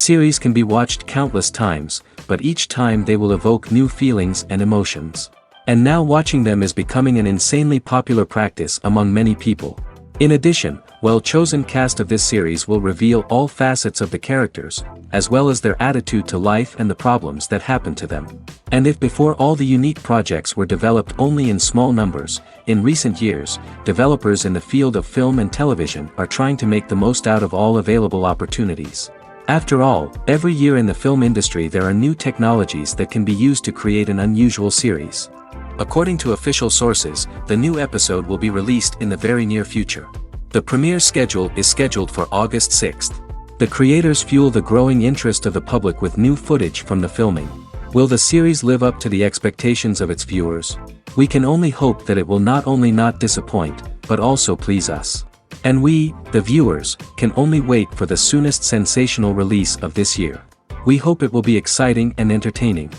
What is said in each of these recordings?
Series can be watched countless times, but each time they will evoke new feelings and emotions. And now watching them is becoming an insanely popular practice among many people. In addition, well-chosen cast of this series will reveal all facets of the characters, as well as their attitude to life and the problems that happen to them. And if before all the unique projects were developed only in small numbers, in recent years, developers in the field of film and television are trying to make the most out of all available opportunities. After all, every year in the film industry there are new technologies that can be used to create an unusual series. According to official sources, the new episode will be released in the very near future. The premiere schedule is scheduled for August 6th. The creators fuel the growing interest of the public with new footage from the filming. Will the series live up to the expectations of its viewers? We can only hope that it will not only not disappoint, but also please us. And we, the viewers, can only wait for the soonest sensational release of this year. We hope it will be exciting and entertaining.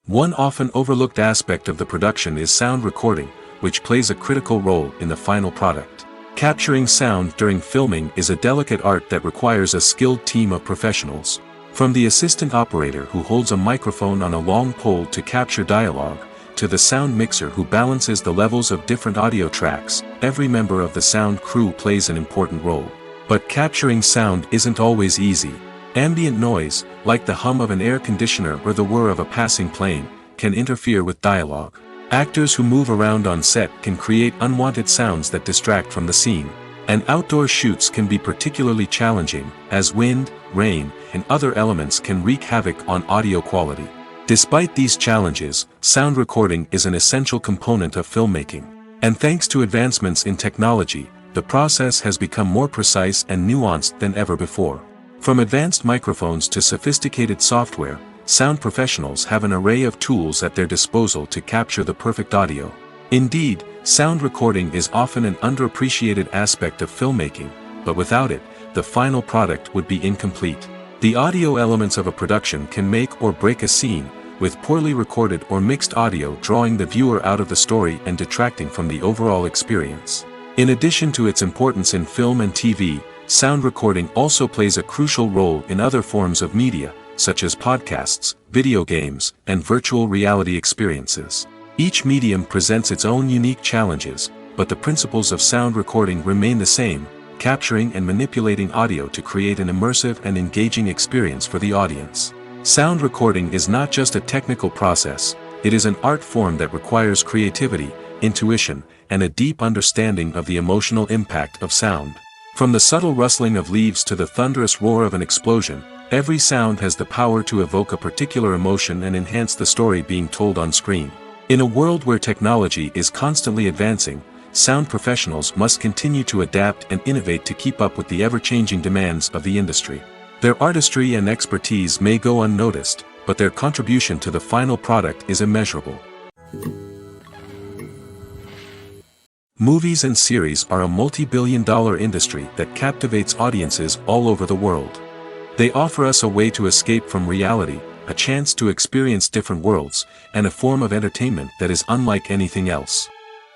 One often overlooked aspect of the production is sound recording, which plays a critical role in the final product. Capturing sound during filming is a delicate art that requires a skilled team of professionals. From the assistant operator who holds a microphone on a long pole to capture dialogue, to the sound mixer who balances the levels of different audio tracks, every member of the sound crew plays an important role. But capturing sound isn't always easy. Ambient noise, like the hum of an air conditioner or the whir of a passing plane, can interfere with dialogue. Actors who move around on set can create unwanted sounds that distract from the scene. And outdoor shoots can be particularly challenging, as wind, rain, and other elements can wreak havoc on audio quality. Despite these challenges, sound recording is an essential component of filmmaking. And thanks to advancements in technology, the process has become more precise and nuanced than ever before. From advanced microphones to sophisticated software, sound professionals have an array of tools at their disposal to capture the perfect audio. Indeed, sound recording is often an underappreciated aspect of filmmaking, but without it, the final product would be incomplete. The audio elements of a production can make or break a scene, with poorly recorded or mixed audio drawing the viewer out of the story and detracting from the overall experience. In addition to its importance in film and TV, sound recording also plays a crucial role in other forms of media, such as podcasts, video games, and virtual reality experiences. Each medium presents its own unique challenges, but the principles of sound recording remain the same, capturing and manipulating audio to create an immersive and engaging experience for the audience. Sound recording is not just a technical process, it is an art form that requires creativity, intuition, and a deep understanding of the emotional impact of sound. From the subtle rustling of leaves to the thunderous roar of an explosion, every sound has the power to evoke a particular emotion and enhance the story being told on screen. In a world where technology is constantly advancing, sound professionals must continue to adapt and innovate to keep up with the ever-changing demands of the industry. Their artistry and expertise may go unnoticed, but their contribution to the final product is immeasurable. Movies and series are a multi-billion-dollar industry that captivates audiences all over the world. They offer us a way to escape from reality, a chance to experience different worlds, and a form of entertainment that is unlike anything else.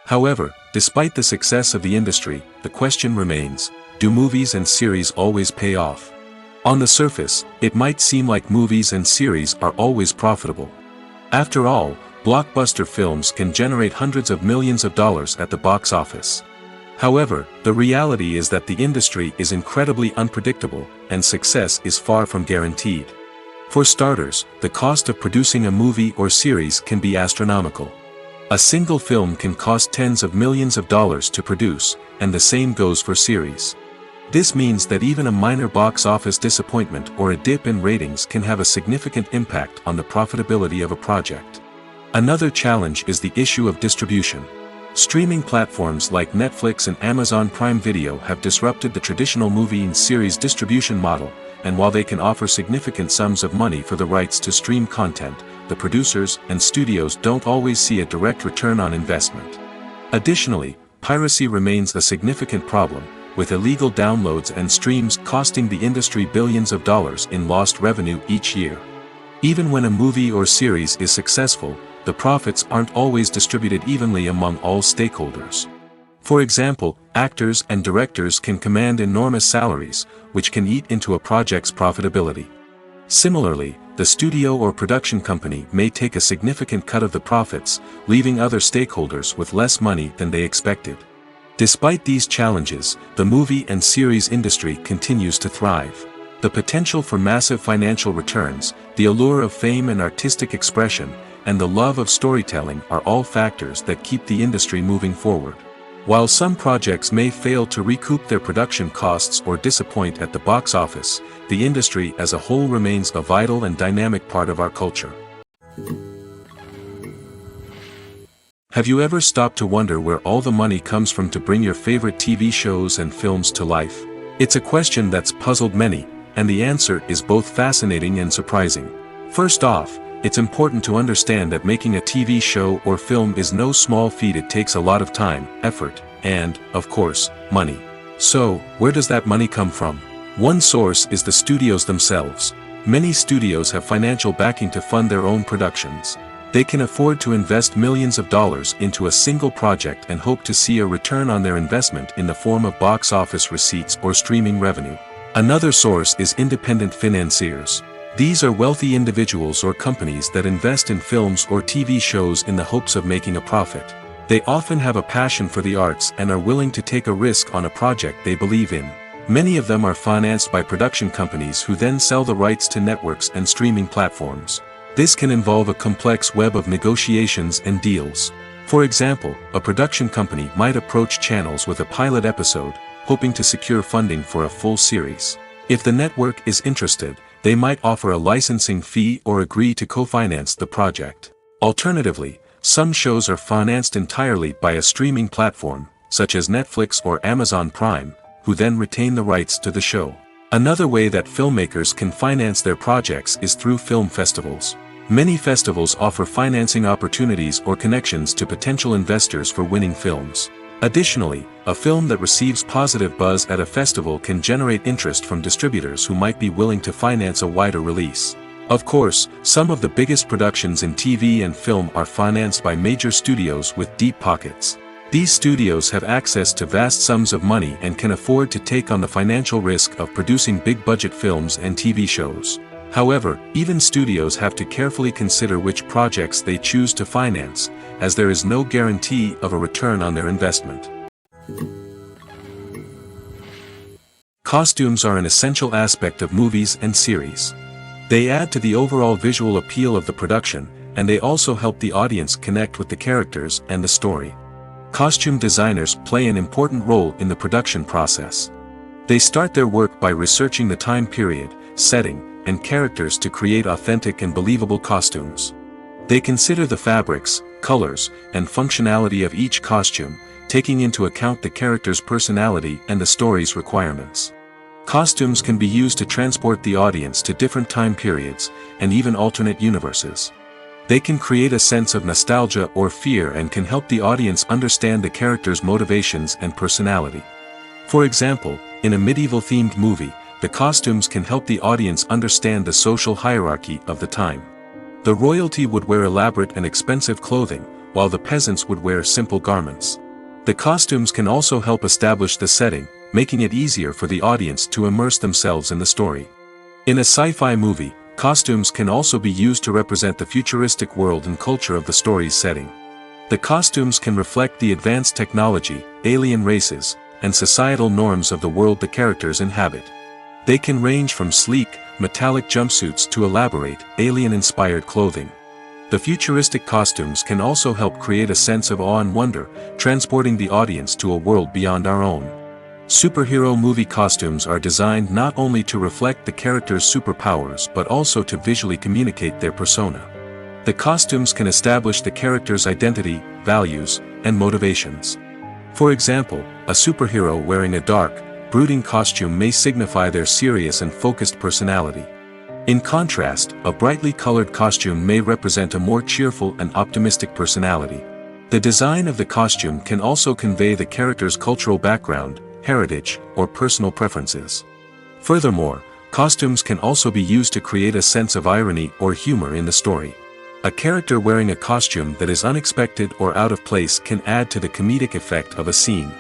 However, despite the success of the industry, the question remains, do movies and series always pay off? On the surface, it might seem like movies and series are always profitable. After all, blockbuster films can generate hundreds of millions of dollars at the box office. However, the reality is that the industry is incredibly unpredictable, and success is far from guaranteed. For starters, the cost of producing a movie or series can be astronomical. A single film can cost tens of millions of dollars to produce, and the same goes for series. This means that even a minor box office disappointment or a dip in ratings can have a significant impact on the profitability of a project. Another challenge is the issue of distribution. Streaming platforms like Netflix and Amazon Prime Video have disrupted the traditional movie and series distribution model, and while they can offer significant sums of money for the rights to stream content, the producers and studios don't always see a direct return on investment. Additionally, piracy remains a significant problem, with illegal downloads and streams costing the industry billions of dollars in lost revenue each year. Even when a movie or series is successful, the profits aren't always distributed evenly among all stakeholders. For example, actors and directors can command enormous salaries, which can eat into a project's profitability. Similarly, the studio or production company may take a significant cut of the profits, leaving other stakeholders with less money than they expected. Despite these challenges, the movie and series industry continues to thrive. The potential for massive financial returns, the allure of fame and artistic expression, and the love of storytelling are all factors that keep the industry moving forward. While some projects may fail to recoup their production costs or disappoint at the box office, the industry as a whole remains a vital and dynamic part of our culture. Have you ever stopped to wonder where all the money comes from to bring your favorite TV shows and films to life? It's a question that's puzzled many, and the answer is both fascinating and surprising. First off, it's important to understand that making a TV show or film is no small feat. It takes a lot of time, effort, and, of course, money. So, where does that money come from? One source is the studios themselves. Many studios have financial backing to fund their own productions. They can afford to invest millions of dollars into a single project and hope to see a return on their investment in the form of box office receipts or streaming revenue. Another source is independent financiers. These are wealthy individuals or companies that invest in films or TV shows in the hopes of making a profit. They often have a passion for the arts and are willing to take a risk on a project they believe in. Many of them are financed by production companies who then sell the rights to networks and streaming platforms. This can involve a complex web of negotiations and deals. For example, a production company might approach channels with a pilot episode, hoping to secure funding for a full series. If the network is interested, they might offer a licensing fee or agree to co-finance the project. Alternatively, some shows are financed entirely by a streaming platform, such as Netflix or Amazon Prime, who then retain the rights to the show. Another way that filmmakers can finance their projects is through film festivals. Many festivals offer financing opportunities or connections to potential investors for winning films. Additionally, a film that receives positive buzz at a festival can generate interest from distributors who might be willing to finance a wider release. Of course, some of the biggest productions in TV and film are financed by major studios with deep pockets. These studios have access to vast sums of money and can afford to take on the financial risk of producing big-budget films and TV shows. However, even studios have to carefully consider which projects they choose to finance, as there is no guarantee of a return on their investment. Costumes are an essential aspect of movies and series. They add to the overall visual appeal of the production, and they also help the audience connect with the characters and the story. Costume designers play an important role in the production process. They start their work by researching the time period, setting, and characters to create authentic and believable costumes. They consider the fabrics, colors, and functionality of each costume, taking into account the character's personality and the story's requirements. Costumes can be used to transport the audience to different time periods, and even alternate universes. They can create a sense of nostalgia or fear and can help the audience understand the character's motivations and personality. For example, in a medieval-themed movie, the costumes can help the audience understand the social hierarchy of the time. The royalty would wear elaborate and expensive clothing, while the peasants would wear simple garments. The costumes can also help establish the setting, making it easier for the audience to immerse themselves in the story. In a sci-fi movie, costumes can also be used to represent the futuristic world and culture of the story's setting. The costumes can reflect the advanced technology, alien races, and societal norms of the world the characters inhabit. They can range from sleek, metallic jumpsuits to elaborate, alien-inspired clothing. The futuristic costumes can also help create a sense of awe and wonder, transporting the audience to a world beyond our own. Superhero movie costumes are designed not only to reflect the character's superpowers but also to visually communicate their persona. The costumes can establish the character's identity, values, and motivations. For example, a superhero wearing a dark, brooding costume may signify their serious and focused personality. In contrast, a brightly colored costume may represent a more cheerful and optimistic personality. The design of the costume can also convey the character's cultural background, heritage, or personal preferences. Furthermore, costumes can also be used to create a sense of irony or humor in the story. A character wearing a costume that is unexpected or out of place can add to the comedic effect of a scene.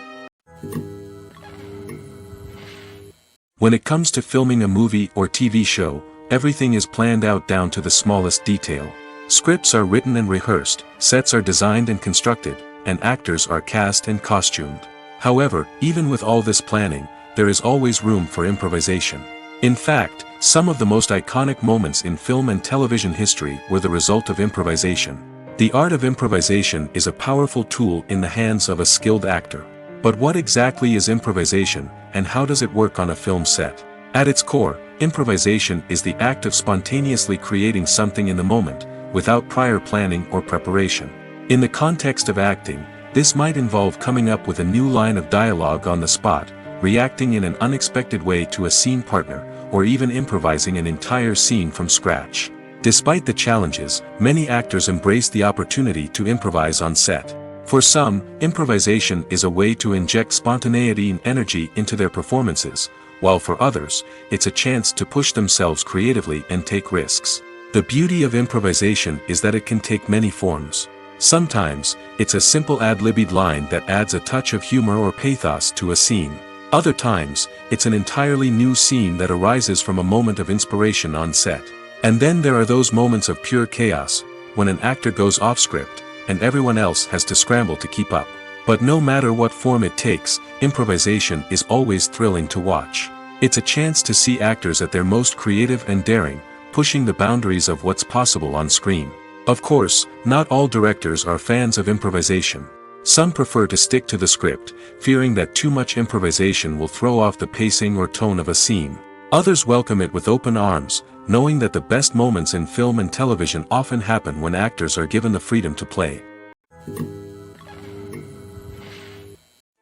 When it comes to filming a movie or TV show, everything is planned out down to the smallest detail. Scripts are written and rehearsed, sets are designed and constructed, and actors are cast and costumed. However, even with all this planning, there is always room for improvisation. In fact, some of the most iconic moments in film and television history were the result of improvisation. The art of improvisation is a powerful tool in the hands of a skilled actor. But what exactly is improvisation, and how does it work on a film set? At its core, improvisation is the act of spontaneously creating something in the moment, without prior planning or preparation. In the context of acting, this might involve coming up with a new line of dialogue on the spot, reacting in an unexpected way to a scene partner, or even improvising an entire scene from scratch. Despite the challenges, many actors embrace the opportunity to improvise on set. For some, improvisation is a way to inject spontaneity and energy into their performances, while for others, it's a chance to push themselves creatively and take risks. The beauty of improvisation is that it can take many forms. Sometimes, it's a simple ad-libbed line that adds a touch of humor or pathos to a scene. Other times, it's an entirely new scene that arises from a moment of inspiration on set. And then there are those moments of pure chaos, when an actor goes off script, and everyone else has to scramble to keep up. But no matter what form it takes, improvisation is always thrilling to watch. It's a chance to see actors at their most creative and daring, pushing the boundaries of what's possible on screen. Of course, not all directors are fans of improvisation. Some prefer to stick to the script, fearing that too much improvisation will throw off the pacing or tone of a scene. Others welcome it with open arms, knowing that the best moments in film and television often happen when actors are given the freedom to play.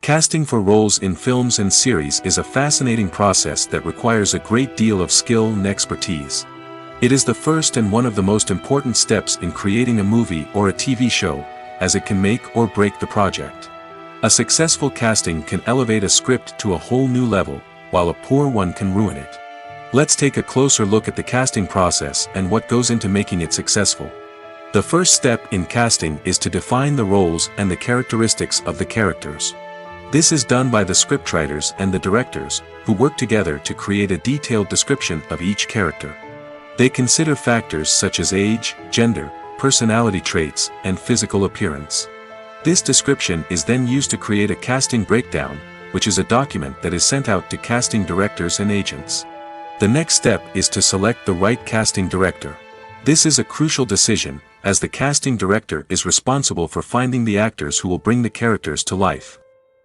Casting for roles in films and series is a fascinating process that requires a great deal of skill and expertise. It is the first and one of the most important steps in creating a movie or a TV show, as it can make or break the project. A successful casting can elevate a script to a whole new level, while a poor one can ruin it. Let's take a closer look at the casting process and what goes into making it successful. The first step in casting is to define the roles and the characteristics of the characters. This is done by the scriptwriters and the directors, who work together to create a detailed description of each character. They consider factors such as age, gender, personality traits, and physical appearance. This description is then used to create a casting breakdown, which is a document that is sent out to casting directors and agents. The next step is to select the right casting director. This is a crucial decision, as the casting director is responsible for finding the actors who will bring the characters to life.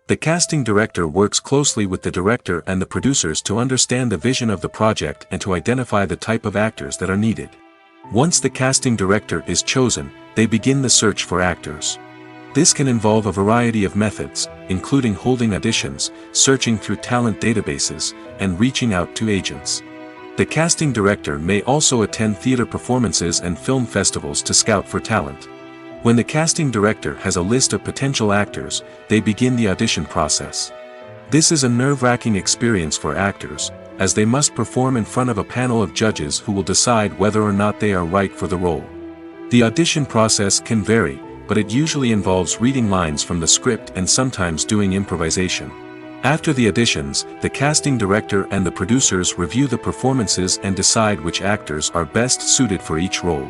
The casting director works closely with the director and the producers to understand the vision of the project and to identify the type of actors that are needed. Once the casting director is chosen, they begin the search for actors. This can involve a variety of methods, including holding auditions, searching through talent databases, and reaching out to agents. The casting director may also attend theater performances and film festivals to scout for talent. When the casting director has a list of potential actors, they begin the audition process. This is a nerve-wracking experience for actors, as they must perform in front of a panel of judges who will decide whether or not they are right for the role. The audition process can vary, but it usually involves reading lines from the script and sometimes doing improvisation. After the auditions, the casting director and the producers review the performances and decide which actors are best suited for each role.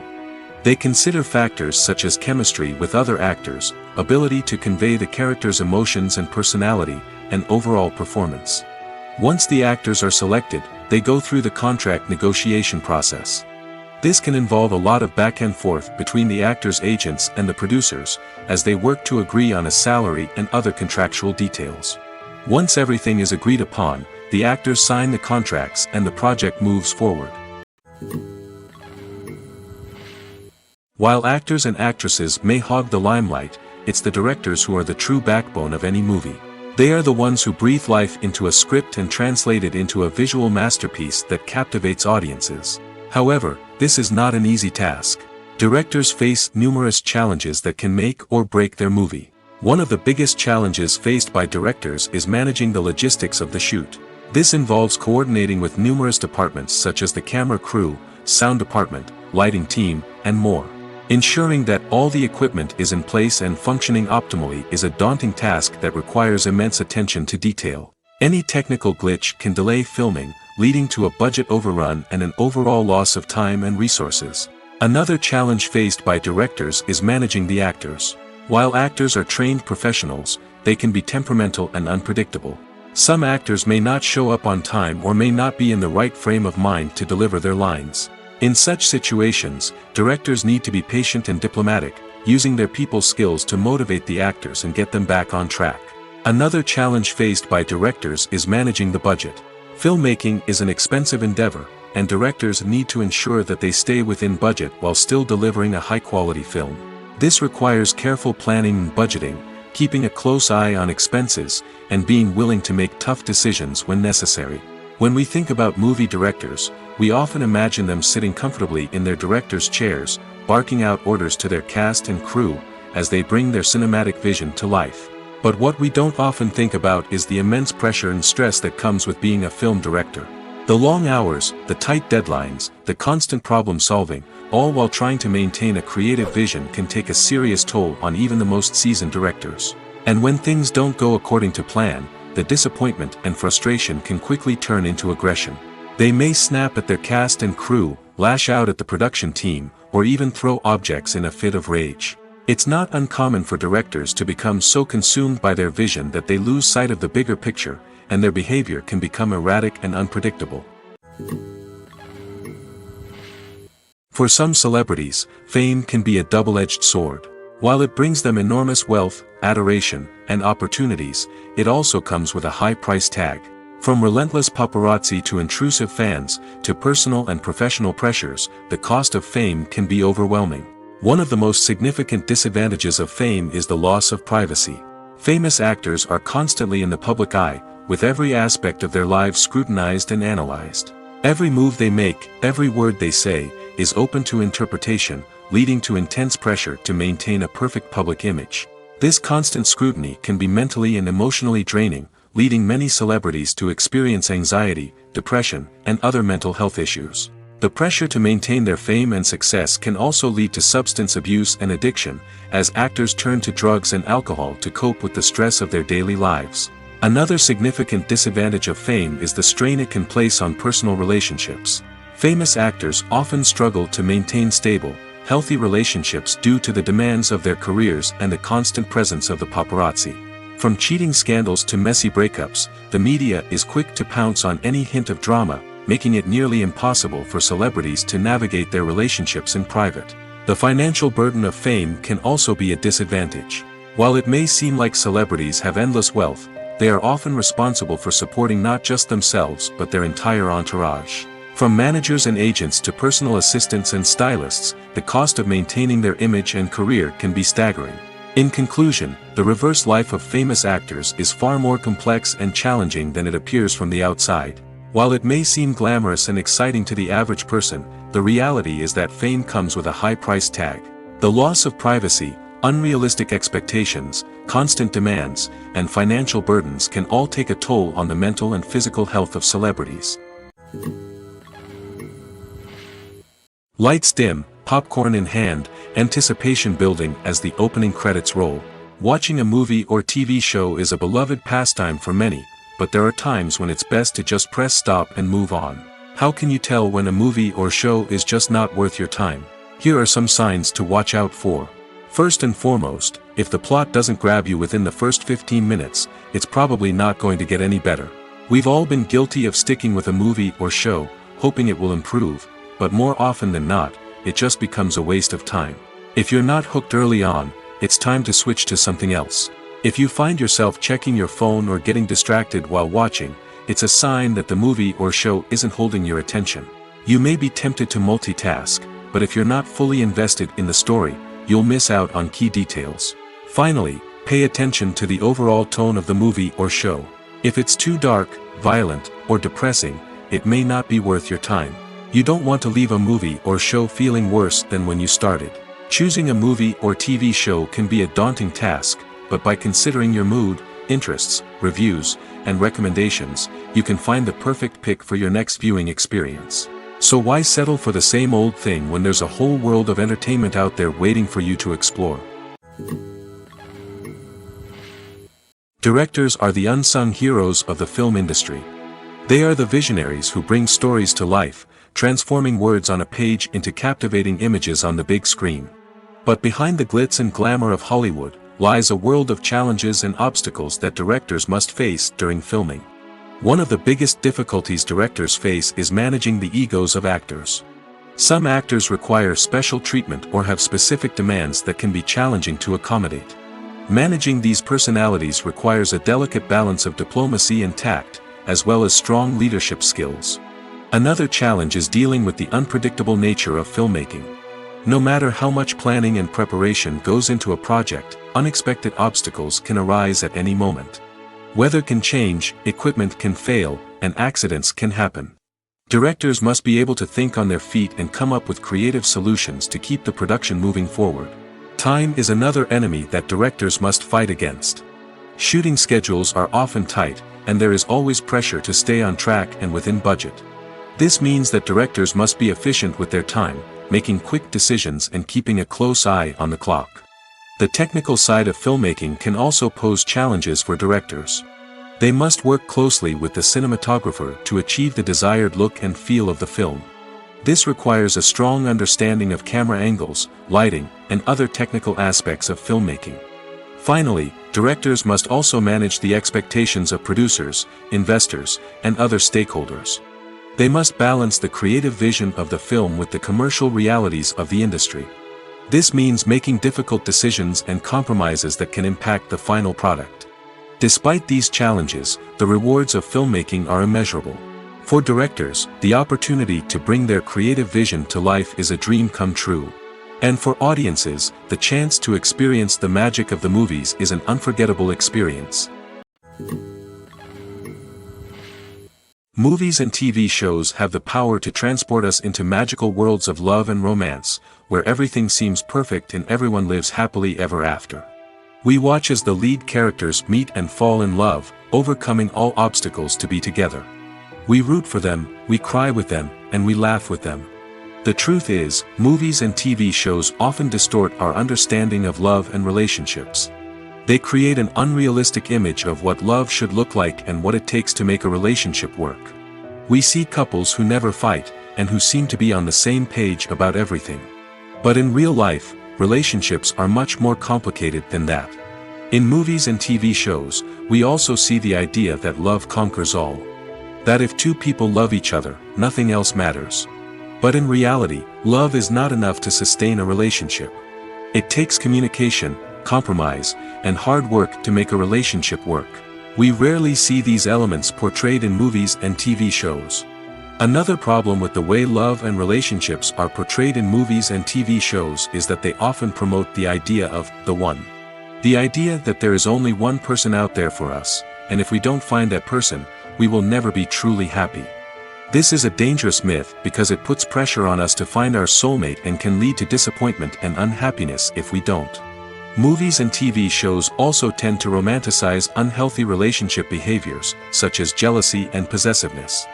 They consider factors such as chemistry with other actors, ability to convey the character's emotions and personality, and overall performance. Once the actors are selected, they go through the contract negotiation process. This can involve a lot of back and forth between the actors' agents and the producers, as they work to agree on a salary and other contractual details. Once everything is agreed upon, the actors sign the contracts and the project moves forward. While actors and actresses may hog the limelight, it's the directors who are the true backbone of any movie. They are the ones who breathe life into a script and translate it into a visual masterpiece that captivates audiences. However, this is not an easy task. Directors face numerous challenges that can make or break their movie. One of the biggest challenges faced by directors is managing the logistics of the shoot. This involves coordinating with numerous departments such as the camera crew, sound department, lighting team, and more. Ensuring that all the equipment is in place and functioning optimally is a daunting task that requires immense attention to detail. Any technical glitch can delay filming, leading to a budget overrun and an overall loss of time and resources. Another challenge faced by directors is managing the actors. While actors are trained professionals, they can be temperamental and unpredictable. Some actors may not show up on time or may not be in the right frame of mind to deliver their lines. In such situations, directors need to be patient and diplomatic, using their people skills to motivate the actors and get them back on track. Another challenge faced by directors is managing the budget. Filmmaking is an expensive endeavor, and directors need to ensure that they stay within budget while still delivering a high-quality film. This requires careful planning and budgeting, keeping a close eye on expenses, and being willing to make tough decisions when necessary. When we think about movie directors, we often imagine them sitting comfortably in their director's chairs, barking out orders to their cast and crew, as they bring their cinematic vision to life. But what we don't often think about is the immense pressure and stress that comes with being a film director. The long hours, the tight deadlines, the constant problem solving, all while trying to maintain a creative vision can take a serious toll on even the most seasoned directors. And when things don't go according to plan, the disappointment and frustration can quickly turn into aggression. They may snap at their cast and crew, lash out at the production team, or even throw objects in a fit of rage. It's not uncommon for directors to become so consumed by their vision that they lose sight of the bigger picture, and their behavior can become erratic and unpredictable. For some celebrities, fame can be a double-edged sword. While it brings them enormous wealth, adoration, and opportunities, it also comes with a high price tag. From relentless paparazzi to intrusive fans, to personal and professional pressures, the cost of fame can be overwhelming. One of the most significant disadvantages of fame is the loss of privacy. Famous actors are constantly in the public eye, with every aspect of their lives scrutinized and analyzed. Every move they make, every word they say, is open to interpretation, leading to intense pressure to maintain a perfect public image. This constant scrutiny can be mentally and emotionally draining, leading many celebrities to experience anxiety, depression, and other mental health issues. The pressure to maintain their fame and success can also lead to substance abuse and addiction, as actors turn to drugs and alcohol to cope with the stress of their daily lives. Another significant disadvantage of fame is the strain it can place on personal relationships. Famous actors often struggle to maintain stable, healthy relationships due to the demands of their careers and the constant presence of the paparazzi. From cheating scandals to messy breakups, the media is quick to pounce on any hint of drama, making it nearly impossible for celebrities to navigate their relationships in private. The financial burden of fame can also be a disadvantage. While it may seem like celebrities have endless wealth, they are often responsible for supporting not just themselves but their entire entourage. From managers and agents to personal assistants and stylists, the cost of maintaining their image and career can be staggering. In conclusion, the reverse life of famous actors is far more complex and challenging than it appears from the outside. While it may seem glamorous and exciting to the average person, the reality is that fame comes with a high price tag. The loss of privacy, unrealistic expectations, constant demands, and financial burdens can all take a toll on the mental and physical health of celebrities. Lights dim, popcorn in hand, anticipation building as the opening credits roll. Watching a movie or TV show is a beloved pastime for many, but there are times when it's best to just press stop and move on. How can you tell when a movie or show is just not worth your time? Here are some signs to watch out for. First and foremost, if the plot doesn't grab you within the first 15 minutes, it's probably not going to get any better. We've all been guilty of sticking with a movie or show, hoping it will improve, but more often than not, it just becomes a waste of time. If you're not hooked early on, it's time to switch to something else. If you find yourself checking your phone or getting distracted while watching, it's a sign that the movie or show isn't holding your attention. You may be tempted to multitask, but if you're not fully invested in the story, you'll miss out on key details. Finally, pay attention to the overall tone of the movie or show. If it's too dark, violent, or depressing, it may not be worth your time. You don't want to leave a movie or show feeling worse than when you started. Choosing a movie or TV show can be a daunting task, but by considering your mood, interests, reviews, and recommendations, you can find the perfect pick for your next viewing experience. So why settle for the same old thing when there's a whole world of entertainment out there waiting for you to explore? Directors are the unsung heroes of the film industry. They are the visionaries who bring stories to life, transforming words on a page into captivating images on the big screen. But behind the glitz and glamour of Hollywood, lies a world of challenges and obstacles that directors must face during filming. One of the biggest difficulties directors face is managing the egos of actors. Some actors require special treatment or have specific demands that can be challenging to accommodate. Managing these personalities requires a delicate balance of diplomacy and tact, as well as strong leadership skills. Another challenge is dealing with the unpredictable nature of filmmaking. No matter how much planning and preparation goes into a project, unexpected obstacles can arise at any moment. Weather can change, equipment can fail, and accidents can happen. Directors must be able to think on their feet and come up with creative solutions to keep the production moving forward. Time is another enemy that directors must fight against. Shooting schedules are often tight, and there is always pressure to stay on track and within budget. This means that directors must be efficient with their time, making quick decisions and keeping a close eye on the clock. The technical side of filmmaking can also pose challenges for directors. They must work closely with the cinematographer to achieve the desired look and feel of the film. This requires a strong understanding of camera angles, lighting, and other technical aspects of filmmaking. Finally, directors must also manage the expectations of producers, investors, and other stakeholders. They must balance the creative vision of the film with the commercial realities of the industry. This means making difficult decisions and compromises that can impact the final product. Despite these challenges, the rewards of filmmaking are immeasurable. For directors, the opportunity to bring their creative vision to life is a dream come true. And for audiences, the chance to experience the magic of the movies is an unforgettable experience. Movies and TV shows have the power to transport us into magical worlds of love and romance, where everything seems perfect and everyone lives happily ever after. We watch as the lead characters meet and fall in love, overcoming all obstacles to be together. We root for them, we cry with them, and we laugh with them. The truth is, movies and TV shows often distort our understanding of love and relationships. They create an unrealistic image of what love should look like and what it takes to make a relationship work. We see couples who never fight, and who seem to be on the same page about everything. But in real life, relationships are much more complicated than that. In movies and TV shows, we also see the idea that love conquers all. That if two people love each other, nothing else matters. But in reality, love is not enough to sustain a relationship. It takes communication, compromise, and hard work to make a relationship work. We rarely see these elements portrayed in movies and TV shows. Another problem with the way love and relationships are portrayed in movies and TV shows is that they often promote the idea of the one. The idea that there is only one person out there for us, and if we don't find that person, we will never be truly happy. This is a dangerous myth because it puts pressure on us to find our soulmate and can lead to disappointment and unhappiness if we don't. Movies and TV shows also tend to romanticize unhealthy relationship behaviors, such as jealousy and possessiveness.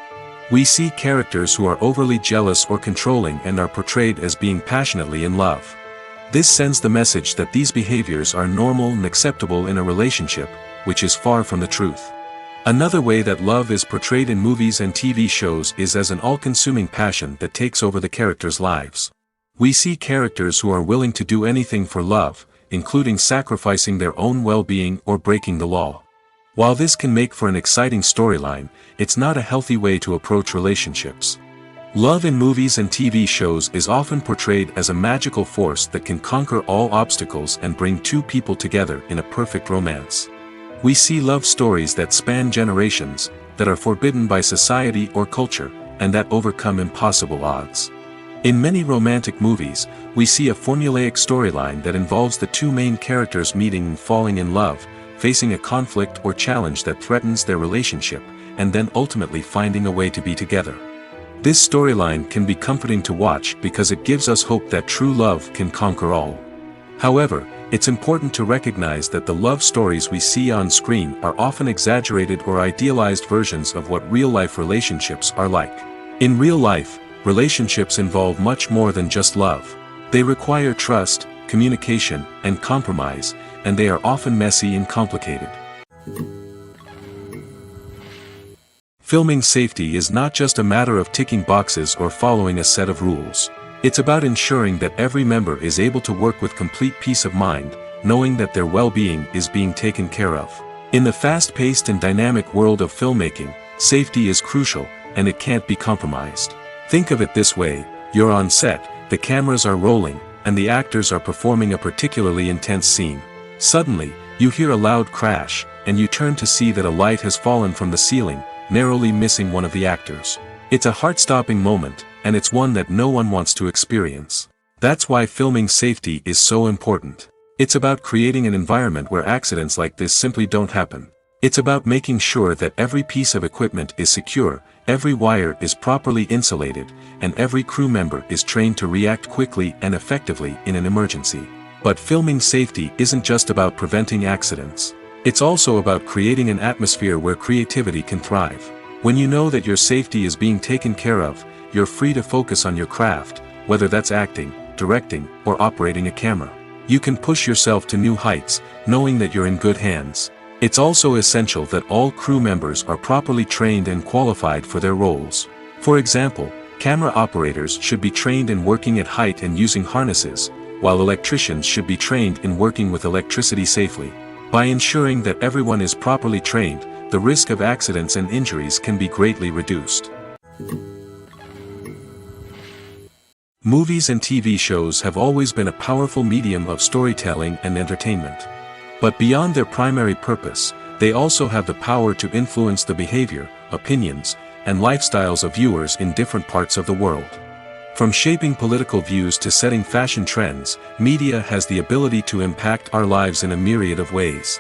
We see characters who are overly jealous or controlling and are portrayed as being passionately in love. This sends the message that these behaviors are normal and acceptable in a relationship, which is far from the truth. Another way that love is portrayed in movies and TV shows is as an all-consuming passion that takes over the characters' lives. We see characters who are willing to do anything for love, including sacrificing their own well-being or breaking the law. While this can make for an exciting storyline, it's not a healthy way to approach relationships. Love in movies and TV shows is often portrayed as a magical force that can conquer all obstacles and bring two people together in a perfect romance. We see love stories that span generations, that are forbidden by society or culture, and that overcome impossible odds. In many romantic movies, we see a formulaic storyline that involves the two main characters meeting and falling in love, facing a conflict or challenge that threatens their relationship, and then ultimately finding a way to be together. This storyline can be comforting to watch because it gives us hope that true love can conquer all. However, it's important to recognize that the love stories we see on screen are often exaggerated or idealized versions of what real-life relationships are like. In real life, relationships involve much more than just love. They require trust, communication, and compromise, and they are often messy and complicated. Filming safety is not just a matter of ticking boxes or following a set of rules. It's about ensuring that every member is able to work with complete peace of mind, knowing that their well-being is being taken care of. In the fast-paced and dynamic world of filmmaking, safety is crucial, and it can't be compromised. Think of it this way: you're on set, the cameras are rolling, and the actors are performing a particularly intense scene. Suddenly, you hear a loud crash, and you turn to see that a light has fallen from the ceiling, narrowly missing one of the actors. It's a heart-stopping moment, and it's one that no one wants to experience. That's why filming safety is so important. It's about creating an environment where accidents like this simply don't happen. It's about making sure that every piece of equipment is secure, every wire is properly insulated, and every crew member is trained to react quickly and effectively in an emergency. But filming safety isn't just about preventing accidents. It's also about creating an atmosphere where creativity can thrive. When you know that your safety is being taken care of, you're free to focus on your craft, whether that's acting, directing, or operating a camera. You can push yourself to new heights, knowing that you're in good hands. It's also essential that all crew members are properly trained and qualified for their roles. For example, camera operators should be trained in working at height and using harnesses, while electricians should be trained in working with electricity safely. By ensuring that everyone is properly trained, the risk of accidents and injuries can be greatly reduced. Movies and TV shows have always been a powerful medium of storytelling and entertainment. But beyond their primary purpose, they also have the power to influence the behavior, opinions, and lifestyles of viewers in different parts of the world. From shaping political views to setting fashion trends, media has the ability to impact our lives in a myriad of ways.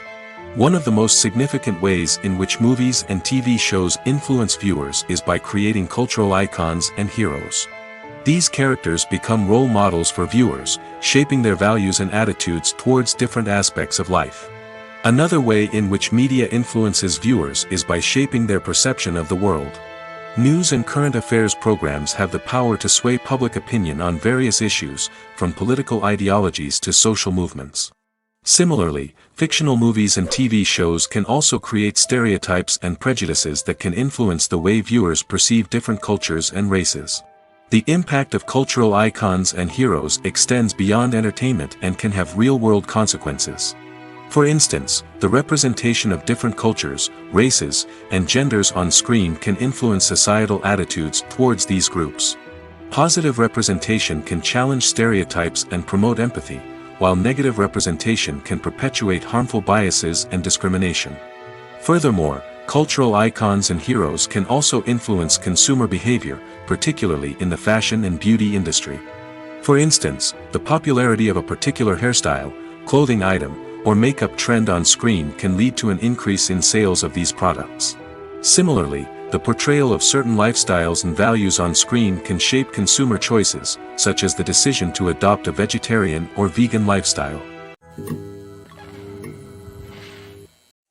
One of the most significant ways in which movies and TV shows influence viewers is by creating cultural icons and heroes. These characters become role models for viewers, shaping their values and attitudes towards different aspects of life. Another way in which media influences viewers is by shaping their perception of the world. News and current affairs programs have the power to sway public opinion on various issues, from political ideologies to social movements. Similarly, fictional movies and TV shows can also create stereotypes and prejudices that can influence the way viewers perceive different cultures and races. The impact of cultural icons and heroes extends beyond entertainment and can have real-world consequences. For instance, the representation of different cultures, races, and genders on screen can influence societal attitudes towards these groups. Positive representation can challenge stereotypes and promote empathy, while negative representation can perpetuate harmful biases and discrimination. Furthermore, cultural icons and heroes can also influence consumer behavior, particularly in the fashion and beauty industry. For instance, the popularity of a particular hairstyle, clothing item, or makeup trend on screen can lead to an increase in sales of these products. Similarly, the portrayal of certain lifestyles and values on screen can shape consumer choices, such as the decision to adopt a vegetarian or vegan lifestyle.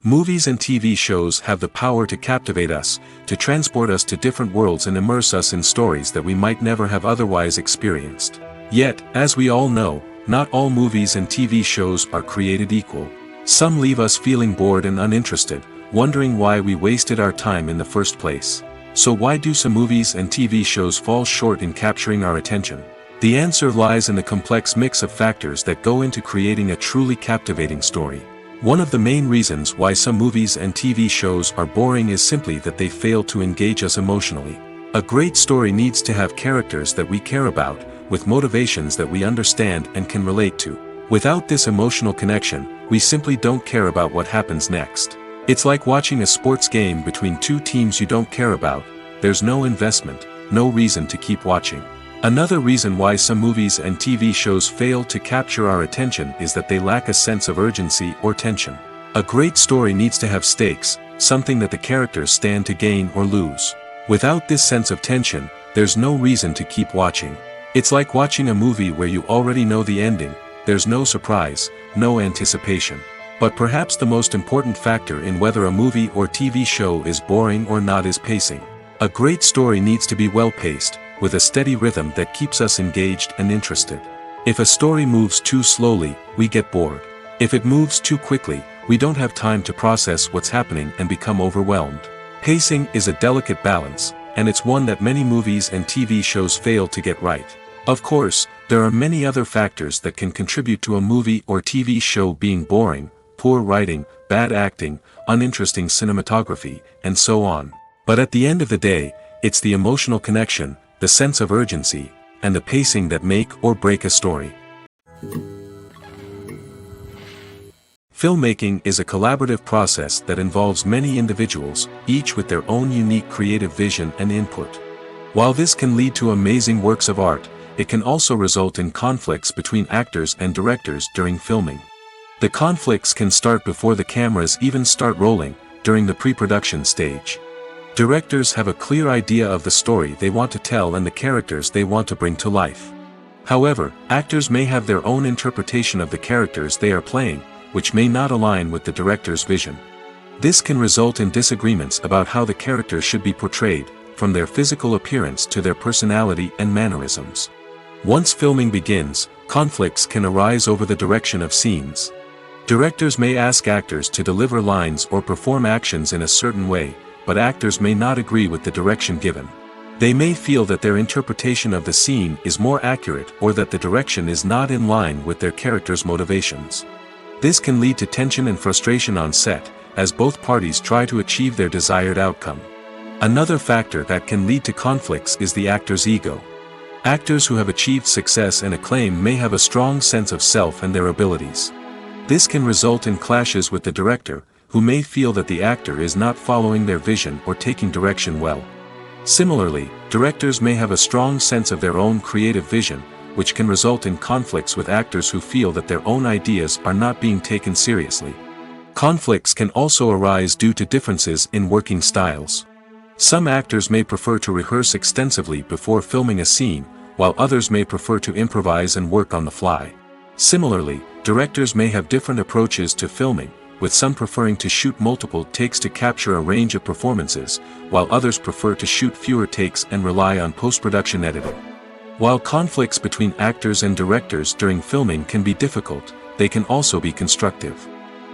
Movies and TV shows have the power to captivate us, to transport us to different worlds and immerse us in stories that we might never have otherwise experienced. Yet, as we all know, not all movies and TV shows are created equal. Some leave us feeling bored and uninterested, wondering why we wasted our time in the first place. So why do some movies and TV shows fall short in capturing our attention? The answer lies in the complex mix of factors that go into creating a truly captivating story. One of the main reasons why some movies and TV shows are boring is simply that they fail to engage us emotionally. A great story needs to have characters that we care about, with motivations that we understand and can relate to. Without this emotional connection, we simply don't care about what happens next. It's like watching a sports game between two teams you don't care about. There's no investment, no reason to keep watching. Another reason why some movies and TV shows fail to capture our attention is that they lack a sense of urgency or tension. A great story needs to have stakes, something that the characters stand to gain or lose. Without this sense of tension, there's no reason to keep watching. It's like watching a movie where you already know the ending. There's no surprise, no anticipation. But perhaps the most important factor in whether a movie or TV show is boring or not is pacing. A great story needs to be well-paced, with a steady rhythm that keeps us engaged and interested. If a story moves too slowly, we get bored. If it moves too quickly, we don't have time to process what's happening and become overwhelmed. Pacing is a delicate balance, and it's one that many movies and TV shows fail to get right. Of course, there are many other factors that can contribute to a movie or TV show being boring: poor writing, bad acting, uninteresting cinematography, and so on. But at the end of the day, it's the emotional connection, the sense of urgency, and the pacing that make or break a story. Filmmaking is a collaborative process that involves many individuals, each with their own unique creative vision and input. While this can lead to amazing works of art, it can also result in conflicts between actors and directors during filming. The conflicts can start before the cameras even start rolling, during the pre-production stage. Directors have a clear idea of the story they want to tell and the characters they want to bring to life. However, actors may have their own interpretation of the characters they are playing, which may not align with the director's vision. This can result in disagreements about how the characters should be portrayed, from their physical appearance to their personality and mannerisms. Once filming begins, conflicts can arise over the direction of scenes. Directors may ask actors to deliver lines or perform actions in a certain way, but actors may not agree with the direction given. They may feel that their interpretation of the scene is more accurate or that the direction is not in line with their character's motivations. This can lead to tension and frustration on set, as both parties try to achieve their desired outcome. Another factor that can lead to conflicts is the actor's ego. Actors who have achieved success and acclaim may have a strong sense of self and their abilities. This can result in clashes with the director, who may feel that the actor is not following their vision or taking direction well. Similarly, directors may have a strong sense of their own creative vision, which can result in conflicts with actors who feel that their own ideas are not being taken seriously. Conflicts can also arise due to differences in working styles. Some actors may prefer to rehearse extensively before filming a scene, while others may prefer to improvise and work on the fly. Similarly, directors may have different approaches to filming, with some preferring to shoot multiple takes to capture a range of performances, while others prefer to shoot fewer takes and rely on post-production editing. While conflicts between actors and directors during filming can be difficult, they can also be constructive.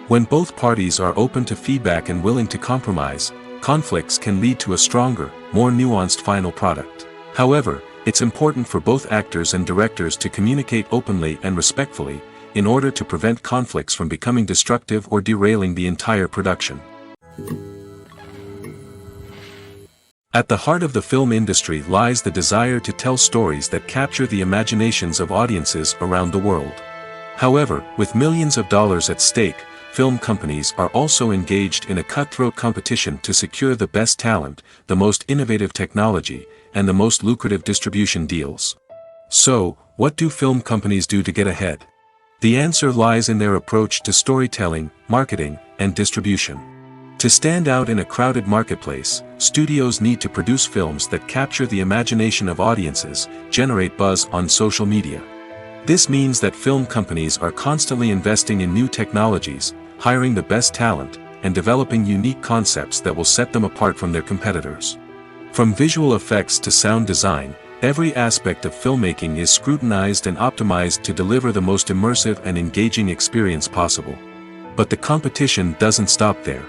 When both parties are open to feedback and willing to compromise, conflicts can lead to a stronger, more nuanced final product. However, it's important for both actors and directors to communicate openly and respectfully, in order to prevent conflicts from becoming destructive or derailing the entire production. At the heart of the film industry lies the desire to tell stories that capture the imaginations of audiences around the world. However, with millions of dollars at stake, film companies are also engaged in a cutthroat competition to secure the best talent, the most innovative technology, and the most lucrative distribution deals. So, what do film companies do to get ahead? The answer lies in their approach to storytelling, marketing, and distribution. To stand out in a crowded marketplace, studios need to produce films that capture the imagination of audiences, generate buzz on social media. This means that film companies are constantly investing in new technologies, hiring the best talent, and developing unique concepts that will set them apart from their competitors. From visual effects to sound design, every aspect of filmmaking is scrutinized and optimized to deliver the most immersive and engaging experience possible. But the competition doesn't stop there.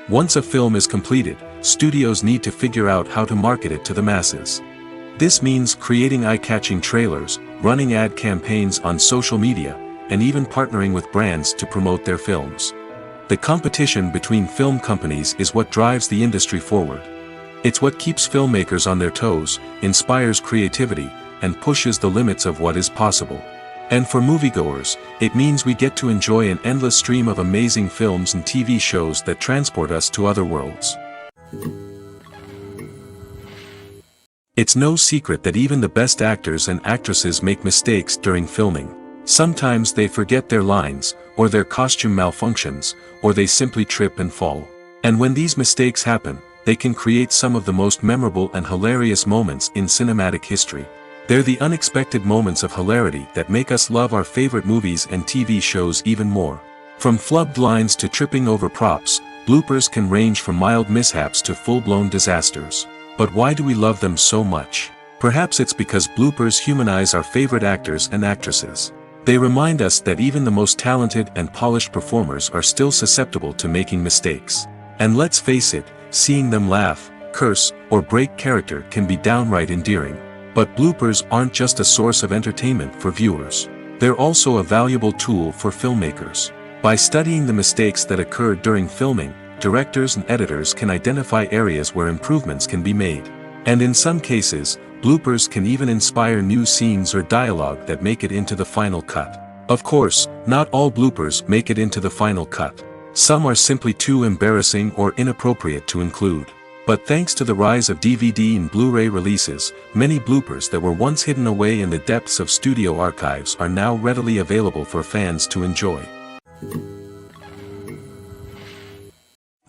Once a film is completed, studios need to figure out how to market it to the masses. This means creating eye-catching trailers, running ad campaigns on social media, and even partnering with brands to promote their films. The competition between film companies is what drives the industry forward. It's what keeps filmmakers on their toes, inspires creativity, and pushes the limits of what is possible. And for moviegoers, it means we get to enjoy an endless stream of amazing films and TV shows that transport us to other worlds. It's no secret that even the best actors and actresses make mistakes during filming. Sometimes they forget their lines, or their costume malfunctions, or they simply trip and fall. And when these mistakes happen, they can create some of the most memorable and hilarious moments in cinematic history. They're the unexpected moments of hilarity that make us love our favorite movies and TV shows even more. From flubbed lines to tripping over props, bloopers can range from mild mishaps to full-blown disasters. But why do we love them so much? Perhaps it's because bloopers humanize our favorite actors and actresses. They remind us that even the most talented and polished performers are still susceptible to making mistakes. And let's face it, seeing them laugh, curse, or break character can be downright endearing. But bloopers aren't just a source of entertainment for viewers. They're also a valuable tool for filmmakers. By studying the mistakes that occur during filming, directors and editors can identify areas where improvements can be made. And in some cases, bloopers can even inspire new scenes or dialogue that make it into the final cut. Of course, not all bloopers make it into the final cut. Some are simply too embarrassing or inappropriate to include. But thanks to the rise of DVD and Blu-ray releases, many bloopers that were once hidden away in the depths of studio archives are now readily available for fans to enjoy.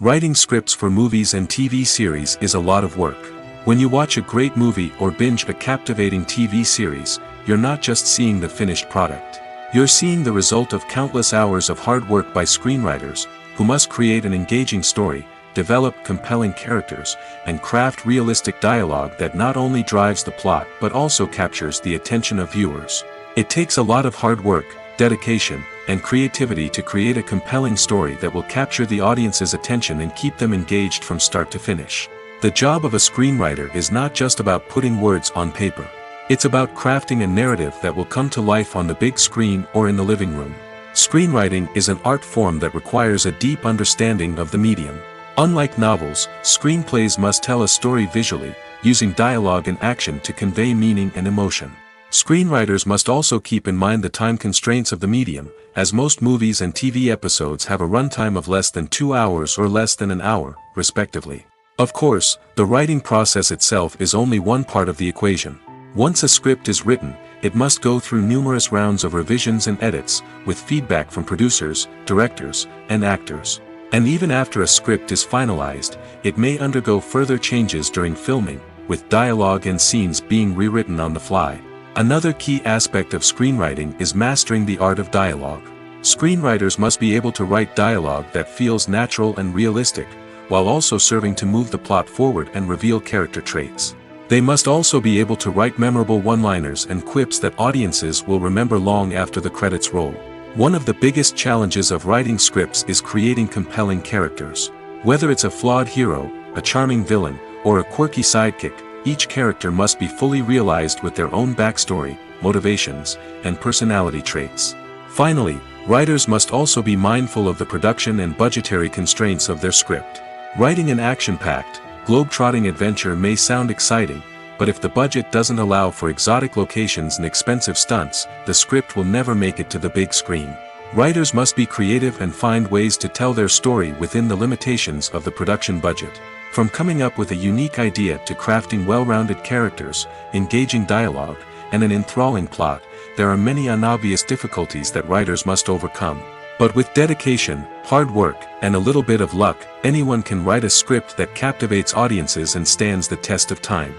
Writing scripts for movies and TV series is a lot of work. When you watch a great movie or binge a captivating TV series, you're not just seeing the finished product. You're seeing the result of countless hours of hard work by screenwriters, who must create an engaging story, develop compelling characters, and craft realistic dialogue that not only drives the plot but also captures the attention of viewers. It takes a lot of hard work, dedication, and creativity to create a compelling story that will capture the audience's attention and keep them engaged from start to finish. The job of a screenwriter is not just about putting words on paper. It's about crafting a narrative that will come to life on the big screen or in the living room. Screenwriting is an art form that requires a deep understanding of the medium. Unlike novels, screenplays must tell a story visually, using dialogue and action to convey meaning and emotion. Screenwriters must also keep in mind the time constraints of the medium, as most movies and TV episodes have a runtime of less than 2 hours or less than an hour, respectively. Of course, the writing process itself is only one part of the equation. Once a script is written, it must go through numerous rounds of revisions and edits, with feedback from producers, directors, and actors. And even after a script is finalized, it may undergo further changes during filming, with dialogue and scenes being rewritten on the fly. Another key aspect of screenwriting is mastering the art of dialogue. Screenwriters must be able to write dialogue that feels natural and realistic, while also serving to move the plot forward and reveal character traits. They must also be able to write memorable one-liners and quips that audiences will remember long after the credits roll. One of the biggest challenges of writing scripts is creating compelling characters. Whether it's a flawed hero, a charming villain, or a quirky sidekick, each character must be fully realized with their own backstory, motivations, and personality traits. Finally, writers must also be mindful of the production and budgetary constraints of their script. Writing an action-packed, globe-trotting adventure may sound exciting, but if the budget doesn't allow for exotic locations and expensive stunts, the script will never make it to the big screen. Writers must be creative and find ways to tell their story within the limitations of the production budget. From coming up with a unique idea to crafting well-rounded characters, engaging dialogue, and an enthralling plot, there are many unobvious difficulties that writers must overcome. But with dedication, hard work, and a little bit of luck, anyone can write a script that captivates audiences and stands the test of time.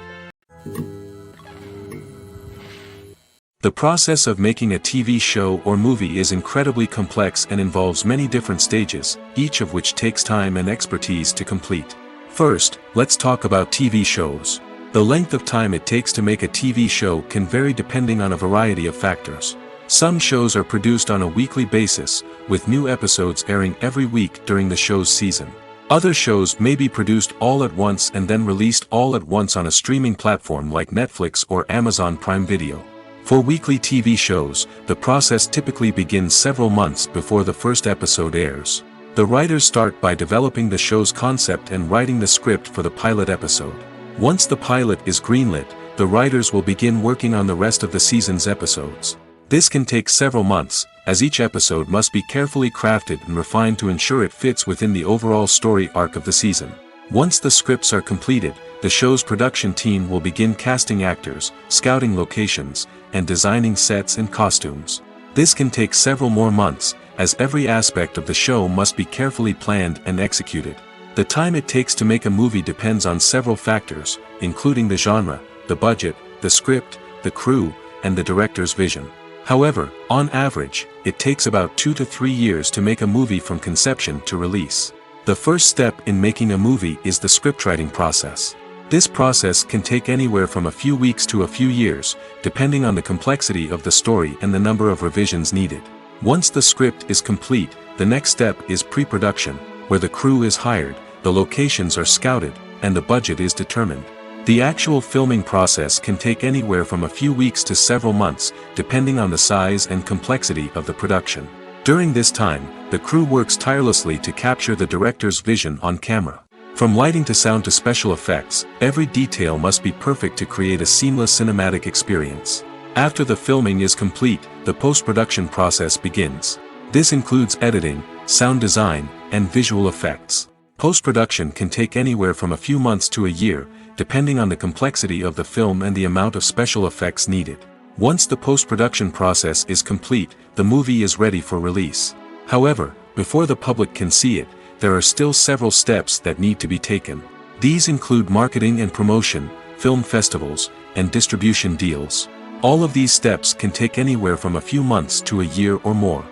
The process of making a TV show or movie is incredibly complex and involves many different stages, each of which takes time and expertise to complete. First, let's talk about TV shows. The length of time it takes to make a TV show can vary depending on a variety of factors. Some shows are produced on a weekly basis, with new episodes airing every week during the show's season. Other shows may be produced all at once and then released all at once on a streaming platform like Netflix or Amazon Prime Video. For weekly TV shows, the process typically begins several months before the first episode airs. The writers start by developing the show's concept and writing the script for the pilot episode. Once the pilot is greenlit, the writers will begin working on the rest of the season's episodes. This can take several months, as each episode must be carefully crafted and refined to ensure it fits within the overall story arc of the season. Once the scripts are completed, the show's production team will begin casting actors, scouting locations, and designing sets and costumes. This can take several more months, as every aspect of the show must be carefully planned and executed. The time it takes to make a movie depends on several factors, including the genre, the budget, the script, the crew, and the director's vision. However, on average, it takes about 2 to 3 years to make a movie from conception to release. The first step in making a movie is the scriptwriting process. This process can take anywhere from a few weeks to a few years, depending on the complexity of the story and the number of revisions needed. Once the script is complete, the next step is pre-production, where the crew is hired, the locations are scouted, and the budget is determined. The actual filming process can take anywhere from a few weeks to several months, depending on the size and complexity of the production. During this time, the crew works tirelessly to capture the director's vision on camera. From lighting to sound to special effects, every detail must be perfect to create a seamless cinematic experience. After the filming is complete, the post-production process begins. This includes editing, sound design, and visual effects. Post-production can take anywhere from a few months to a year, depending on the complexity of the film and the amount of special effects needed. Once the post-production process is complete, the movie is ready for release. However, before the public can see it, there are still several steps that need to be taken. These include marketing and promotion, film festivals, and distribution deals. All of these steps can take anywhere from a few months to a year or more.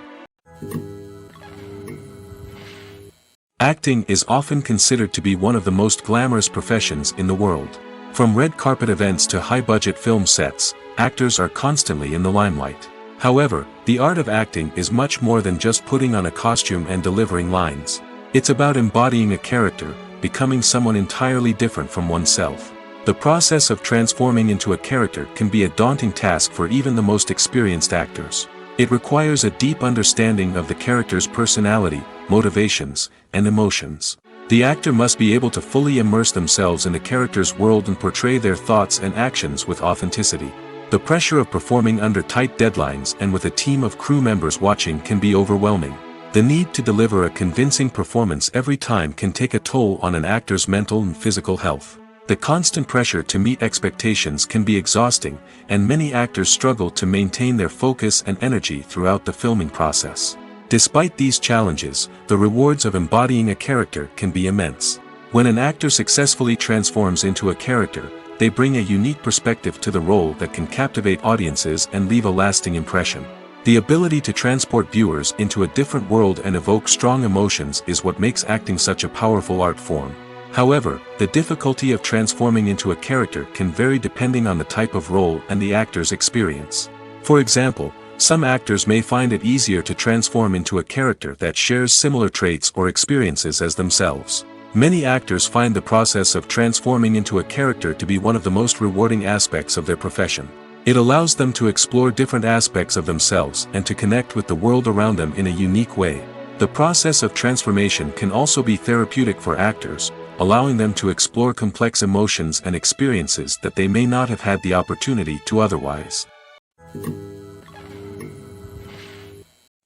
Acting is often considered to be one of the most glamorous professions in the world. From red carpet events to high-budget film sets, actors are constantly in the limelight. However, the art of acting is much more than just putting on a costume and delivering lines. It's about embodying a character, becoming someone entirely different from oneself. The process of transforming into a character can be a daunting task for even the most experienced actors. It requires a deep understanding of the character's personality, motivations, and emotions. The actor must be able to fully immerse themselves in the character's world and portray their thoughts and actions with authenticity. The pressure of performing under tight deadlines and with a team of crew members watching can be overwhelming. The need to deliver a convincing performance every time can take a toll on an actor's mental and physical health. The constant pressure to meet expectations can be exhausting, and many actors struggle to maintain their focus and energy throughout the filming process. Despite these challenges, the rewards of embodying a character can be immense. When an actor successfully transforms into a character, they bring a unique perspective to the role that can captivate audiences and leave a lasting impression. The ability to transport viewers into a different world and evoke strong emotions is what makes acting such a powerful art form. However, the difficulty of transforming into a character can vary depending on the type of role and the actor's experience. For example, some actors may find it easier to transform into a character that shares similar traits or experiences as themselves. Many actors find the process of transforming into a character to be one of the most rewarding aspects of their profession. It allows them to explore different aspects of themselves and to connect with the world around them in a unique way. The process of transformation can also be therapeutic for actors, allowing them to explore complex emotions and experiences that they may not have had the opportunity to otherwise.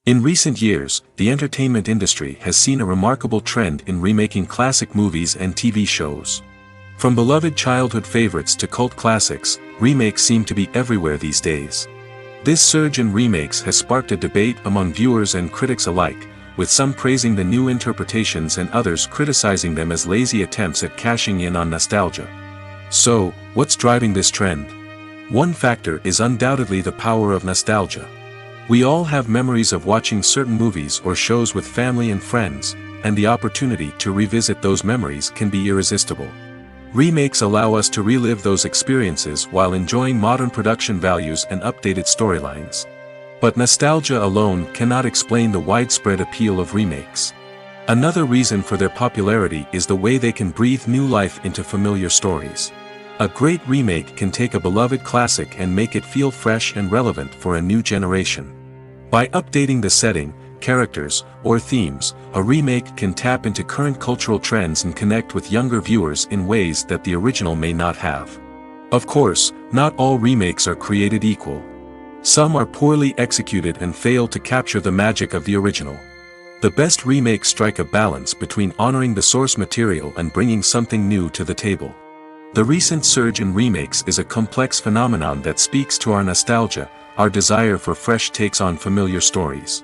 In recent years, the entertainment industry has seen a remarkable trend in remaking classic movies and TV shows. From beloved childhood favorites to cult classics, remakes seem to be everywhere these days. This surge in remakes has sparked a debate among viewers and critics alike, with some praising the new interpretations and others criticizing them as lazy attempts at cashing in on nostalgia. So, what's driving this trend? One factor is undoubtedly the power of nostalgia. We all have memories of watching certain movies or shows with family and friends, and the opportunity to revisit those memories can be irresistible. Remakes allow us to relive those experiences while enjoying modern production values and updated storylines. But nostalgia alone cannot explain the widespread appeal of remakes. Another reason for their popularity is the way they can breathe new life into familiar stories. A great remake can take a beloved classic and make it feel fresh and relevant for a new generation. By updating the setting, characters, or themes, a remake can tap into current cultural trends and connect with younger viewers in ways that the original may not have. Of course, not all remakes are created equal. Some are poorly executed and fail to capture the magic of the original. The best remakes strike a balance between honoring the source material and bringing something new to the table. The recent surge in remakes is a complex phenomenon that speaks to our nostalgia, our desire for fresh takes on familiar stories.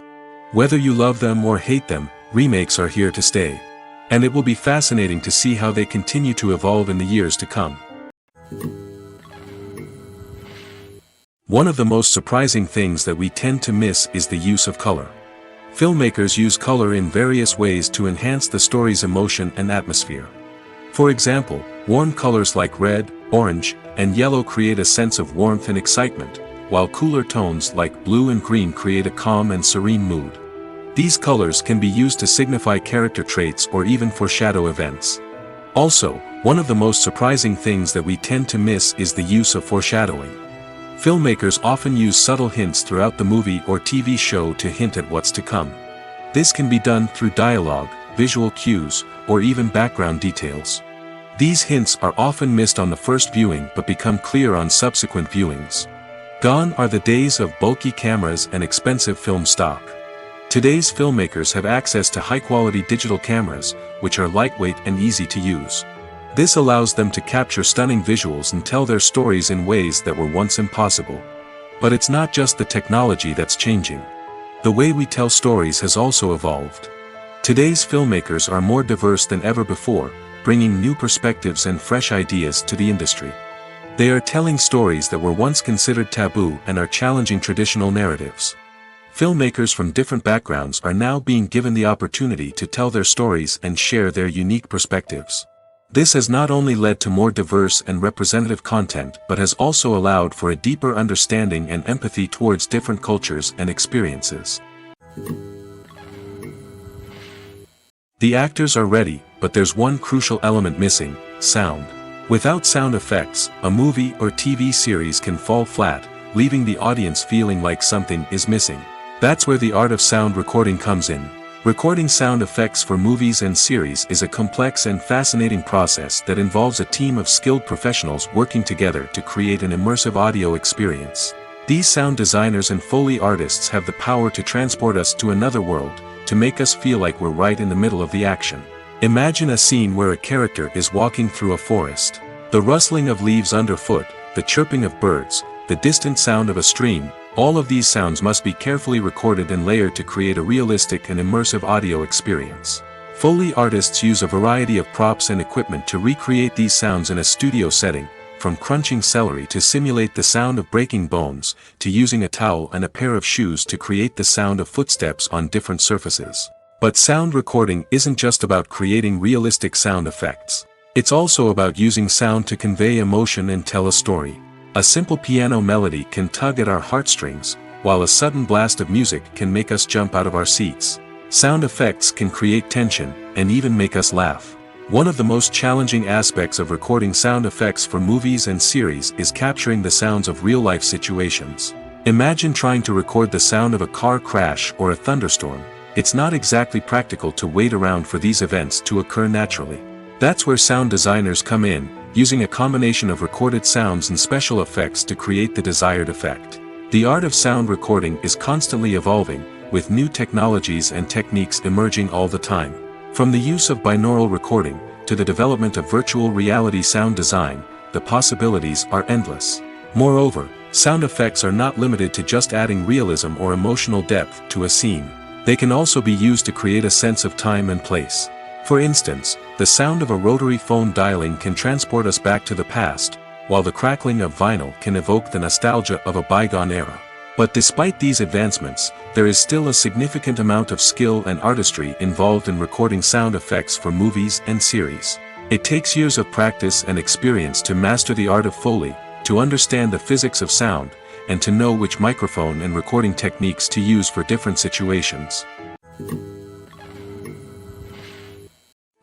Whether you love them or hate them, remakes are here to stay. And it will be fascinating to see how they continue to evolve in the years to come. One of the most surprising things that we tend to miss is the use of color. Filmmakers use color in various ways to enhance the story's emotion and atmosphere. For example, Warm colors like red, orange, and yellow create a sense of warmth and excitement, while cooler tones like blue and green create a calm and serene mood. These colors can be used to signify character traits or even foreshadow events. Also, one of the most surprising things that we tend to miss is the use of foreshadowing. Filmmakers often use subtle hints throughout the movie or TV show to hint at what's to come. This can be done through dialogue, visual cues, or even background details. These hints are often missed on the first viewing but become clear on subsequent viewings. Gone are the days of bulky cameras and expensive film stock. Today's filmmakers have access to high-quality digital cameras, which are lightweight and easy to use. This allows them to capture stunning visuals and tell their stories in ways that were once impossible. But it's not just the technology that's changing. The way we tell stories has also evolved. Today's filmmakers are more diverse than ever before, bringing new perspectives and fresh ideas to the industry. They are telling stories that were once considered taboo and are challenging traditional narratives. Filmmakers from different backgrounds are now being given the opportunity to tell their stories and share their unique perspectives. This has not only led to more diverse and representative content but has also allowed for a deeper understanding and empathy towards different cultures and experiences. The actors are ready, but there's one crucial element missing: sound. Without sound effects, a movie or TV series can fall flat, leaving the audience feeling like something is missing. That's where the art of sound recording comes in. Recording sound effects for movies and series is a complex and fascinating process that involves a team of skilled professionals working together to create an immersive audio experience. These sound designers and Foley artists have the power to transport us to another world, to make us feel like we're right in the middle of the action. Imagine a scene where a character is walking through a forest. The rustling of leaves underfoot, the chirping of birds, the distant sound of a stream, all of these sounds must be carefully recorded and layered to create a realistic and immersive audio experience. Foley artists use a variety of props and equipment to recreate these sounds in a studio setting, from crunching celery to simulate the sound of breaking bones, to using a towel and a pair of shoes to create the sound of footsteps on different surfaces. But sound recording isn't just about creating realistic sound effects. It's also about using sound to convey emotion and tell a story. A simple piano melody can tug at our heartstrings, while a sudden blast of music can make us jump out of our seats. Sound effects can create tension, and even make us laugh. One of the most challenging aspects of recording sound effects for movies and series is capturing the sounds of real-life situations. Imagine trying to record the sound of a car crash or a thunderstorm. It's not exactly practical to wait around for these events to occur naturally. That's where sound designers come in, using a combination of recorded sounds and special effects to create the desired effect. The art of sound recording is constantly evolving, with new technologies and techniques emerging all the time. From the use of binaural recording, to the development of virtual reality sound design, the possibilities are endless. Moreover, sound effects are not limited to just adding realism or emotional depth to a scene. They can also be used to create a sense of time and place. For instance, the sound of a rotary phone dialing can transport us back to the past, while the crackling of vinyl can evoke the nostalgia of a bygone era. But despite these advancements, there is still a significant amount of skill and artistry involved in recording sound effects for movies and series. It takes years of practice and experience to master the art of Foley, to understand the physics of sound, and to know which microphone and recording techniques to use for different situations.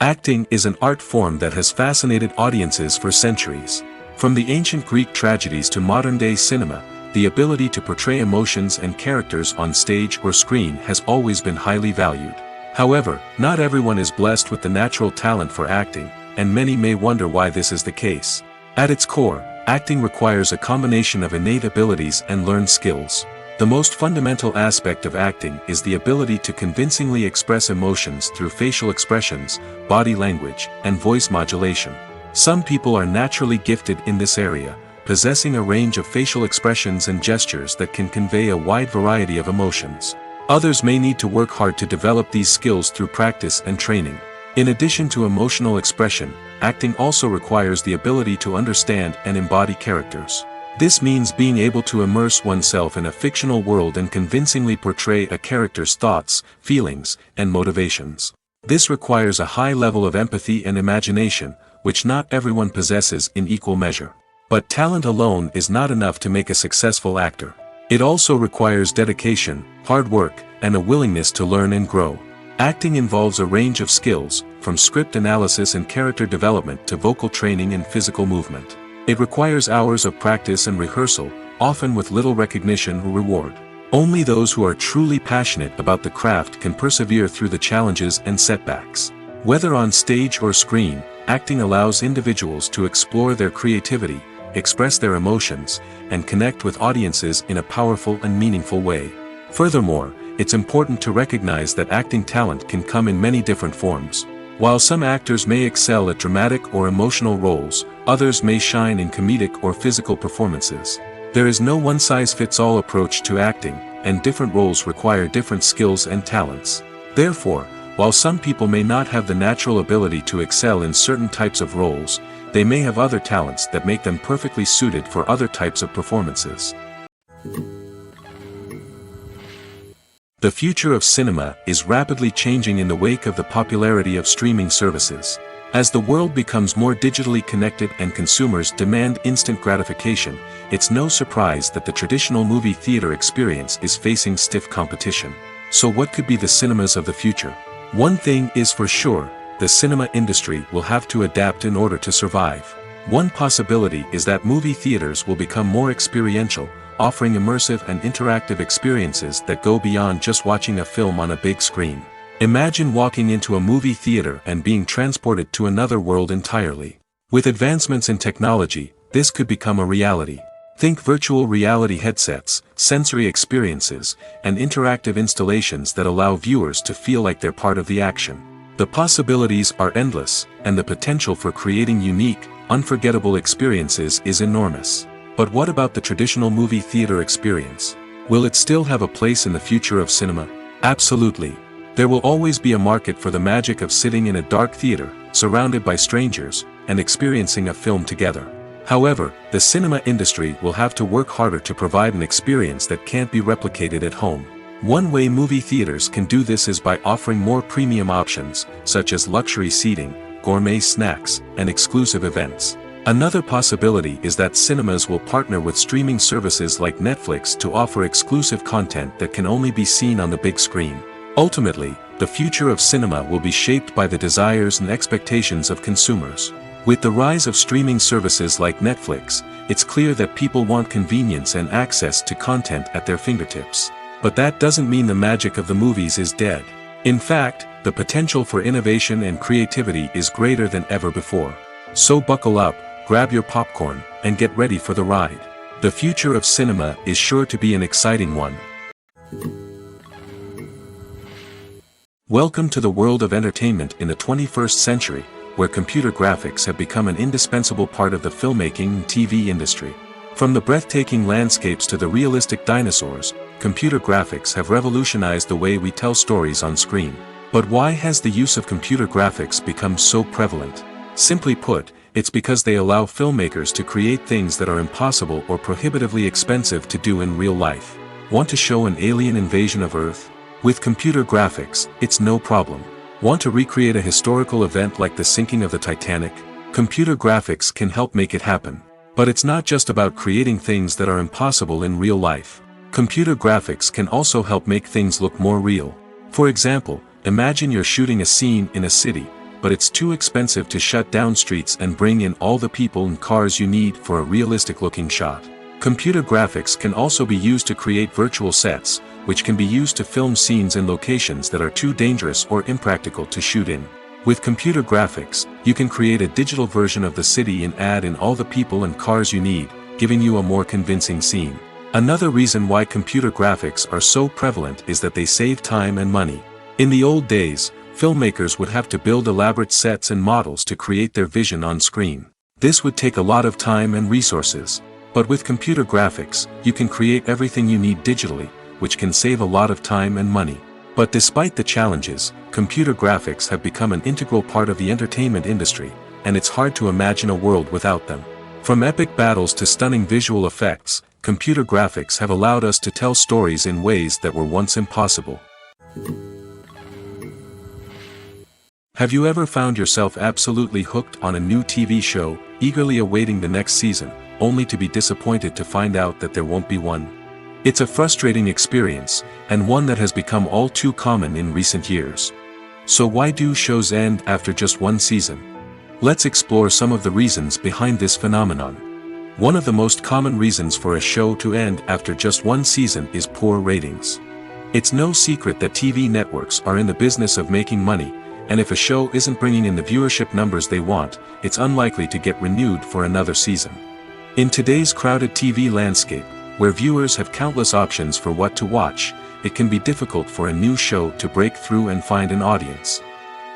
Acting is an art form that has fascinated audiences for centuries. From the ancient Greek tragedies to modern-day cinema, the ability to portray emotions and characters on stage or screen has always been highly valued. However, not everyone is blessed with the natural talent for acting, and many may wonder why this is the case. At its core, acting requires a combination of innate abilities and learned skills. The most fundamental aspect of acting is the ability to convincingly express emotions through facial expressions, body language, and voice modulation. Some people are naturally gifted in this area, possessing a range of facial expressions and gestures that can convey a wide variety of emotions. Others may need to work hard to develop these skills through practice and training. In addition to emotional expression, acting also requires the ability to understand and embody characters. This means being able to immerse oneself in a fictional world and convincingly portray a character's thoughts, feelings, and motivations. This requires a high level of empathy and imagination, which not everyone possesses in equal measure. But talent alone is not enough to make a successful actor. It also requires dedication, hard work, and a willingness to learn and grow. Acting involves a range of skills, from script analysis and character development to vocal training and physical movement. It requires hours of practice and rehearsal, often with little recognition or reward. Only those who are truly passionate about the craft can persevere through the challenges and setbacks. Whether on stage or screen, acting allows individuals to explore their creativity, express their emotions, and connect with audiences in a powerful and meaningful way. Furthermore, it's important to recognize that acting talent can come in many different forms. While some actors may excel at dramatic or emotional roles, others may shine in comedic or physical performances. There is no one-size-fits-all approach to acting, and different roles require different skills and talents. Therefore, while some people may not have the natural ability to excel in certain types of roles, they may have other talents that make them perfectly suited for other types of performances. The future of cinema is rapidly changing in the wake of the popularity of streaming services. As the world becomes more digitally connected and consumers demand instant gratification, it's no surprise that the traditional movie theater experience is facing stiff competition. So what could be the cinemas of the future? One thing is for sure, the cinema industry will have to adapt in order to survive. One possibility is that movie theaters will become more experiential, offering immersive and interactive experiences that go beyond just watching a film on a big screen. Imagine walking into a movie theater and being transported to another world entirely. With advancements in technology, this could become a reality. Think virtual reality headsets, sensory experiences, and interactive installations that allow viewers to feel like they're part of the action. The possibilities are endless, and the potential for creating unique, unforgettable experiences is enormous. But what about the traditional movie theater experience? Will it still have a place in the future of cinema? Absolutely. There will always be a market for the magic of sitting in a dark theater, surrounded by strangers, and experiencing a film together. However, the cinema industry will have to work harder to provide an experience that can't be replicated at home. One way movie theaters can do this is by offering more premium options, such as luxury seating, gourmet snacks, and exclusive events. Another possibility is that cinemas will partner with streaming services like Netflix to offer exclusive content that can only be seen on the big screen. Ultimately, the future of cinema will be shaped by the desires and expectations of consumers. With the rise of streaming services like Netflix, it's clear that people want convenience and access to content at their fingertips. But that doesn't mean the magic of the movies is dead. In fact, the potential for innovation and creativity is greater than ever before. So buckle up, grab your popcorn, and get ready for the ride. The future of cinema is sure to be an exciting one. Welcome to the world of entertainment in the 21st century, where computer graphics have become an indispensable part of the filmmaking and TV industry. From the breathtaking landscapes to the realistic dinosaurs, computer graphics have revolutionized the way we tell stories on screen. But why has the use of computer graphics become so prevalent? Simply put, it's because they allow filmmakers to create things that are impossible or prohibitively expensive to do in real life. Want to show an alien invasion of Earth? With computer graphics, it's no problem. Want to recreate a historical event like the sinking of the Titanic? Computer graphics can help make it happen. But it's not just about creating things that are impossible in real life. Computer graphics can also help make things look more real. For example, imagine you're shooting a scene in a city, but it's too expensive to shut down streets and bring in all the people and cars you need for a realistic-looking shot. Computer graphics can also be used to create virtual sets, which can be used to film scenes in locations that are too dangerous or impractical to shoot in. With computer graphics, you can create a digital version of the city and add in all the people and cars you need, giving you a more convincing scene. Another reason why computer graphics are so prevalent is that they save time and money. In the old days, filmmakers would have to build elaborate sets and models to create their vision on screen. This would take a lot of time and resources. But with computer graphics, you can create everything you need digitally, which can save a lot of time and money. But despite the challenges, computer graphics have become an integral part of the entertainment industry, and it's hard to imagine a world without them. From epic battles to stunning visual effects, computer graphics have allowed us to tell stories in ways that were once impossible. Have you ever found yourself absolutely hooked on a new TV show, eagerly awaiting the next season, only to be disappointed to find out that there won't be one? It's a frustrating experience, and one that has become all too common in recent years. So why do shows end after just one season? Let's explore some of the reasons behind this phenomenon. One of the most common reasons for a show to end after just one season is poor ratings. It's no secret that TV networks are in the business of making money, and if a show isn't bringing in the viewership numbers they want, it's unlikely to get renewed for another season. In today's crowded TV landscape, where viewers have countless options for what to watch, it can be difficult for a new show to break through and find an audience.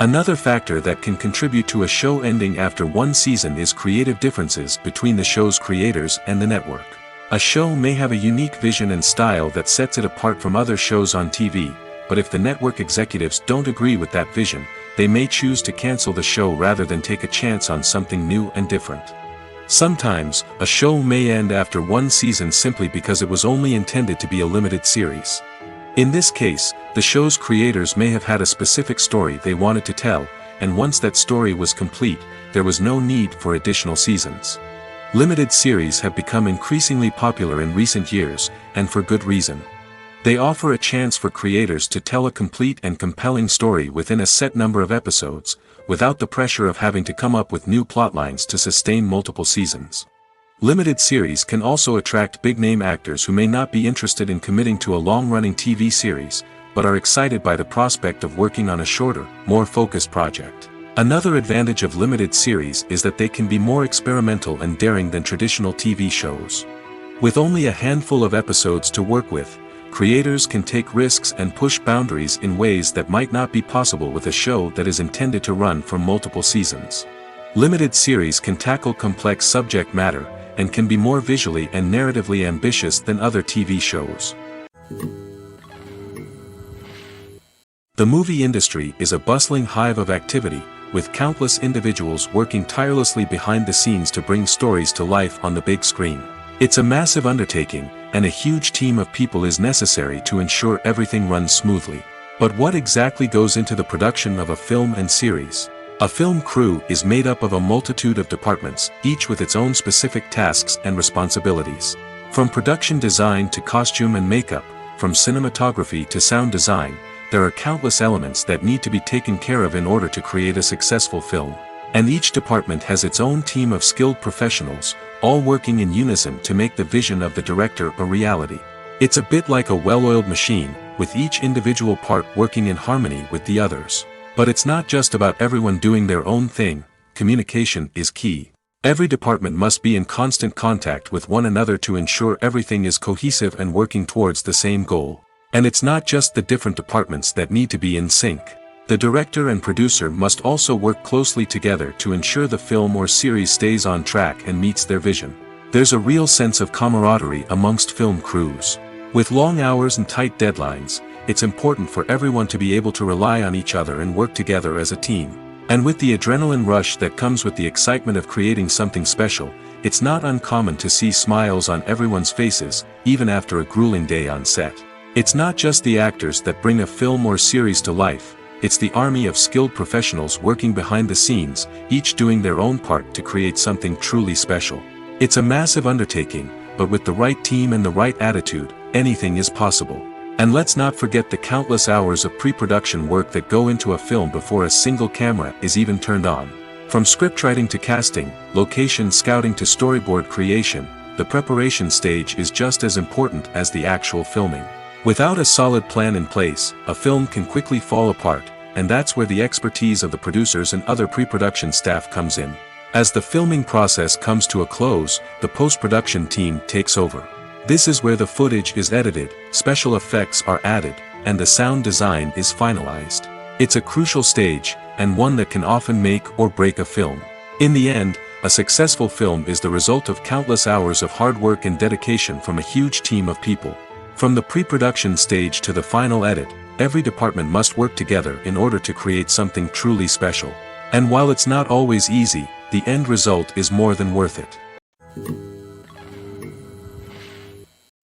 Another factor that can contribute to a show ending after one season is creative differences between the show's creators and the network. A show may have a unique vision and style that sets it apart from other shows on TV, but if the network executives don't agree with that vision, they may choose to cancel the show rather than take a chance on something new and different. Sometimes, a show may end after one season simply because it was only intended to be a limited series. In this case, the show's creators may have had a specific story they wanted to tell, and once that story was complete, there was no need for additional seasons. Limited series have become increasingly popular in recent years, and for good reason. They offer a chance for creators to tell a complete and compelling story within a set number of episodes, without the pressure of having to come up with new plotlines to sustain multiple seasons. Limited series can also attract big-name actors who may not be interested in committing to a long-running TV series, but are excited by the prospect of working on a shorter, more focused project. Another advantage of limited series is that they can be more experimental and daring than traditional TV shows. With only a handful of episodes to work with, creators can take risks and push boundaries in ways that might not be possible with a show that is intended to run for multiple seasons. Limited series can tackle complex subject matter, and can be more visually and narratively ambitious than other TV shows. The movie industry is a bustling hive of activity, with countless individuals working tirelessly behind the scenes to bring stories to life on the big screen. It's a massive undertaking, and a huge team of people is necessary to ensure everything runs smoothly. But what exactly goes into the production of a film and series? A film crew is made up of a multitude of departments, each with its own specific tasks and responsibilities. From production design to costume and makeup, from cinematography to sound design, there are countless elements that need to be taken care of in order to create a successful film. And each department has its own team of skilled professionals, all working in unison to make the vision of the director a reality. It's a bit like a well-oiled machine, with each individual part working in harmony with the others. But it's not just about everyone doing their own thing. Communication is key. Every department must be in constant contact with one another to ensure everything is cohesive and working towards the same goal. And it's not just the different departments that need to be in sync. The director and producer must also work closely together to ensure the film or series stays on track and meets their vision. There's a real sense of camaraderie amongst film crews. With long hours and tight deadlines, it's important for everyone to be able to rely on each other and work together as a team. And with the adrenaline rush that comes with the excitement of creating something special, it's not uncommon to see smiles on everyone's faces, even after a grueling day on set. It's not just the actors that bring a film or series to life. It's the army of skilled professionals working behind the scenes, each doing their own part to create something truly special. It's a massive undertaking, but with the right team and the right attitude, anything is possible. And let's not forget the countless hours of pre-production work that go into a film before a single camera is even turned on. From scriptwriting to casting, location scouting to storyboard creation, the preparation stage is just as important as the actual filming. Without a solid plan in place, a film can quickly fall apart, and that's where the expertise of the producers and other pre-production staff comes in. As the filming process comes to a close, the post-production team takes over. This is where the footage is edited, special effects are added, and the sound design is finalized. It's a crucial stage, and one that can often make or break a film. In the end, a successful film is the result of countless hours of hard work and dedication from a huge team of people. From the pre-production stage to the final edit, every department must work together in order to create something truly special. And while it's not always easy, the end result is more than worth it.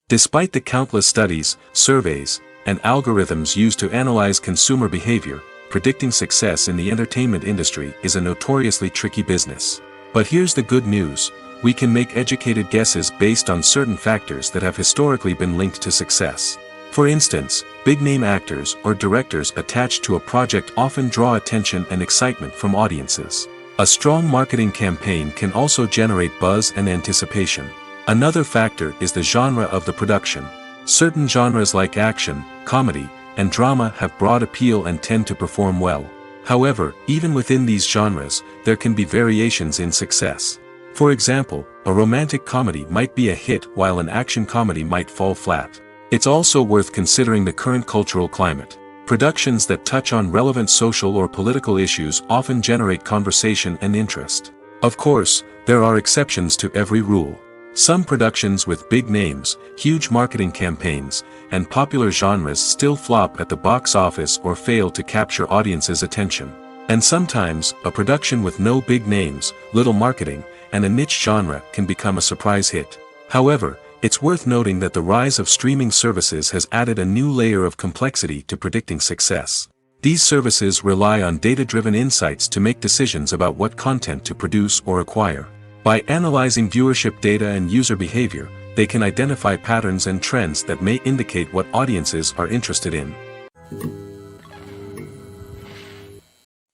Despite the countless studies, surveys, and algorithms used to analyze consumer behavior, predicting success in the entertainment industry is a notoriously tricky business. But here's the good news: we can make educated guesses based on certain factors that have historically been linked to success. For instance, big-name actors or directors attached to a project often draw attention and excitement from audiences. A strong marketing campaign can also generate buzz and anticipation. Another factor is the genre of the production. Certain genres like action, comedy, and drama have broad appeal and tend to perform well. However, even within these genres, there can be variations in success. For example, a romantic comedy might be a hit while an action comedy might fall flat. It's also worth considering the current cultural climate. Productions that touch on relevant social or political issues often generate conversation and interest. Of course, there are exceptions to every rule. Some productions with big names, huge marketing campaigns, and popular genres still flop at the box office or fail to capture audiences' attention. And sometimes, a production with no big names, little marketing, and a niche genre can become a surprise hit. However, it's worth noting that the rise of streaming services has added a new layer of complexity to predicting success. These services rely on data-driven insights to make decisions about what content to produce or acquire. By analyzing viewership data and user behavior, they can identify patterns and trends that may indicate what audiences are interested in.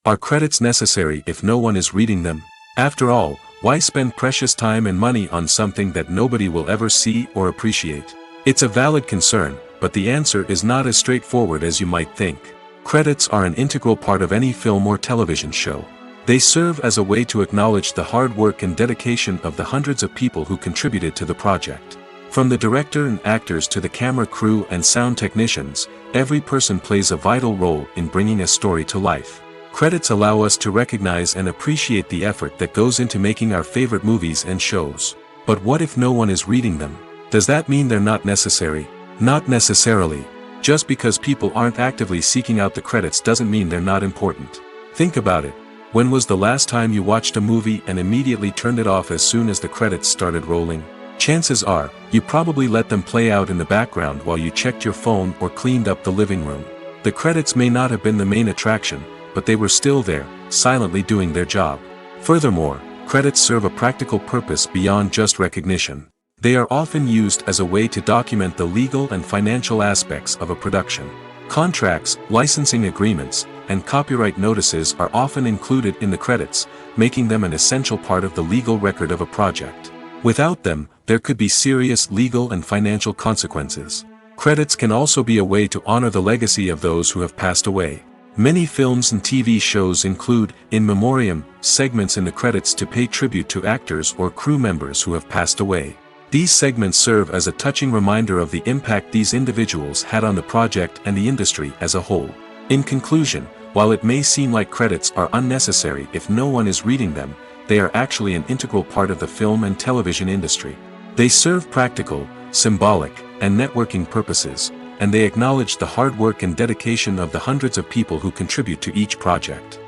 Are credits necessary if no one is reading them? After all, why spend precious time and money on something that nobody will ever see or appreciate? It's a valid concern, but the answer is not as straightforward as you might think. Credits are an integral part of any film or television show. They serve as a way to acknowledge the hard work and dedication of the hundreds of people who contributed to the project. From the director and actors to the camera crew and sound technicians, every person plays a vital role in bringing a story to life. Credits allow us to recognize and appreciate the effort that goes into making our favorite movies and shows. But what if no one is reading them? Does that mean they're not necessary? Not necessarily. Just because people aren't actively seeking out the credits doesn't mean they're not important. Think about it. When was the last time you watched a movie and immediately turned it off as soon as the credits started rolling? Chances are, you probably let them play out in the background while you checked your phone or cleaned up the living room. The credits may not have been the main attraction, but they were still there, silently doing their job. Furthermore, credits serve a practical purpose beyond just recognition. They are often used as a way to document the legal and financial aspects of a production. Contracts, licensing agreements, and copyright notices are often included in the credits, making them an essential part of the legal record of a project. Without them, there could be serious legal and financial consequences. Credits can also be a way to honor the legacy of those who have passed away. Many films and TV shows include, in memoriam, segments in the credits to pay tribute to actors or crew members who have passed away. These segments serve as a touching reminder of the impact these individuals had on the project and the industry as a whole. In conclusion, while it may seem like credits are unnecessary if no one is reading them, they are actually an integral part of the film and television industry. They serve practical, symbolic, and networking purposes, and they acknowledge the hard work and dedication of the hundreds of people who contribute to each project.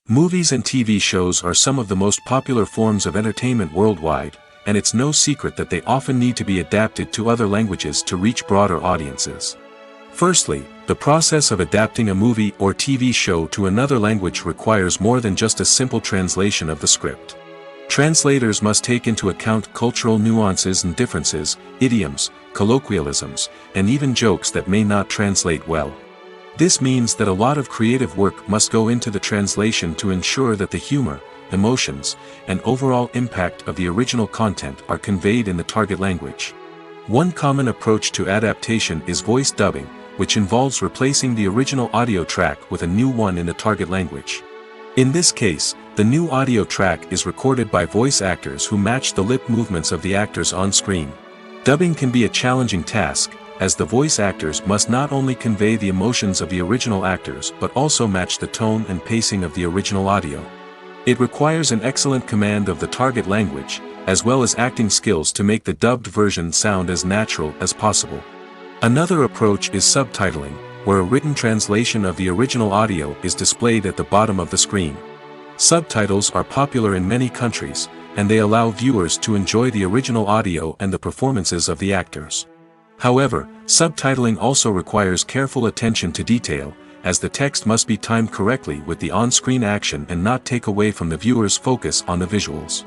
Movies and TV shows are some of the most popular forms of entertainment worldwide, and it's no secret that they often need to be adapted to other languages to reach broader audiences. Firstly, the process of adapting a movie or TV show to another language requires more than just a simple translation of the script. Translators must take into account cultural nuances and differences, idioms, colloquialisms, and even jokes that may not translate well. This means that a lot of creative work must go into the translation to ensure that the humor, emotions, and overall impact of the original content are conveyed in the target language. One common approach to adaptation is voice dubbing, which involves replacing the original audio track with a new one in the target language. In this case, the new audio track is recorded by voice actors who match the lip movements of the actors on screen. Dubbing can be a challenging task, as the voice actors must not only convey the emotions of the original actors but also match the tone and pacing of the original audio. It requires an excellent command of the target language, as well as acting skills to make the dubbed version sound as natural as possible. Another approach is subtitling, where a written translation of the original audio is displayed at the bottom of the screen. Subtitles are popular in many countries, and they allow viewers to enjoy the original audio and the performances of the actors. However, subtitling also requires careful attention to detail, as the text must be timed correctly with the on-screen action and not take away from the viewer's focus on the visuals.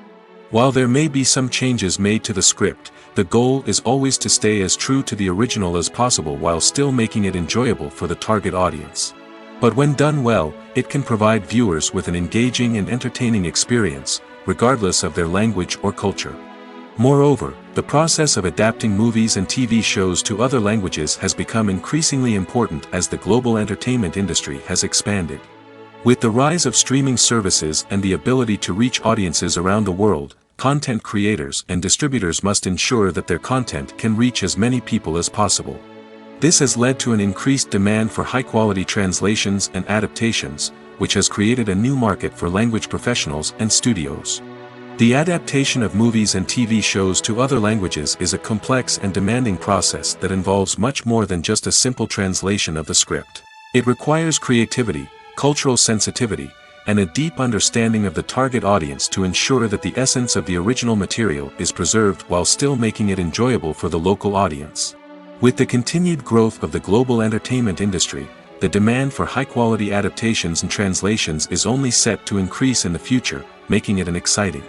While there may be some changes made to the script, the goal is always to stay as true to the original as possible while still making it enjoyable for the target audience. But when done well, it can provide viewers with an engaging and entertaining experience, regardless of their language or culture. Moreover, the process of adapting movies and TV shows to other languages has become increasingly important as the global entertainment industry has expanded. With the rise of streaming services and the ability to reach audiences around the world, content creators and distributors must ensure that their content can reach as many people as possible. This has led to an increased demand for high-quality translations and adaptations, which has created a new market for language professionals and studios. The adaptation of movies and TV shows to other languages is a complex and demanding process that involves much more than just a simple translation of the script. It requires creativity, cultural sensitivity, and a deep understanding of the target audience to ensure that the essence of the original material is preserved while still making it enjoyable for the local audience. With the continued growth of the global entertainment industry, the demand for high-quality adaptations and translations is only set to increase in the future, making it an exciting.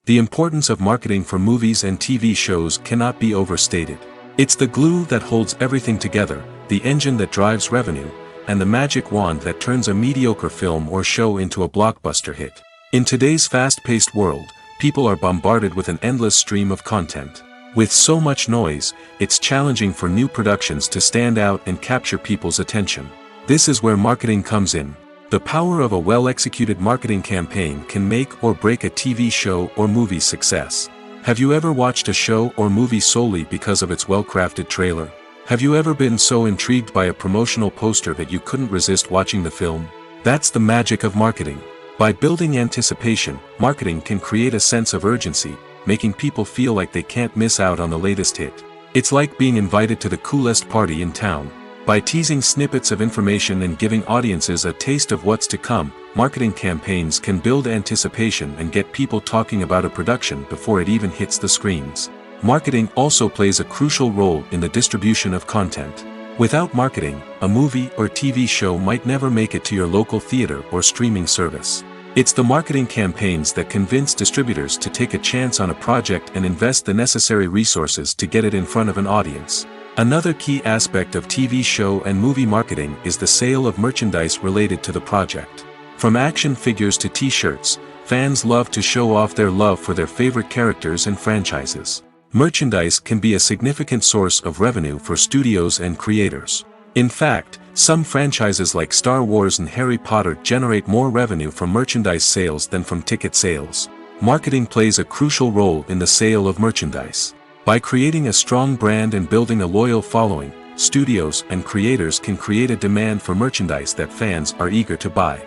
The importance of marketing for movies and TV shows cannot be overstated. It's the glue that holds everything together, the engine that drives revenue, and the magic wand that turns a mediocre film or show into a blockbuster hit. In today's fast-paced world, people are bombarded with an endless stream of content. With so much noise, it's challenging for new productions to stand out and capture people's attention. This is where marketing comes in. The power of a well-executed marketing campaign can make or break a TV show or movie's success. Have you ever watched a show or movie solely because of its well-crafted trailer? Have you ever been so intrigued by a promotional poster that you couldn't resist watching the film? That's the magic of marketing. By building anticipation, marketing can create a sense of urgency, making people feel like they can't miss out on the latest hit. It's like being invited to the coolest party in town. By teasing snippets of information and giving audiences a taste of what's to come, marketing campaigns can build anticipation and get people talking about a production before it even hits the screens. Marketing also plays a crucial role in the distribution of content. Without marketing, a movie or TV show might never make it to your local theater or streaming service. It's the marketing campaigns that convince distributors to take a chance on a project and invest the necessary resources to get it in front of an audience. Another key aspect of TV show and movie marketing is the sale of merchandise related to the project. From action figures to t-shirts, fans love to show off their love for their favorite characters and franchises. Merchandise can be a significant source of revenue for studios and creators. In fact, some franchises like Star Wars and Harry Potter generate more revenue from merchandise sales than from ticket sales. Marketing plays a crucial role in the sale of merchandise. By creating a strong brand and building a loyal following, studios and creators can create a demand for merchandise that fans are eager to buy.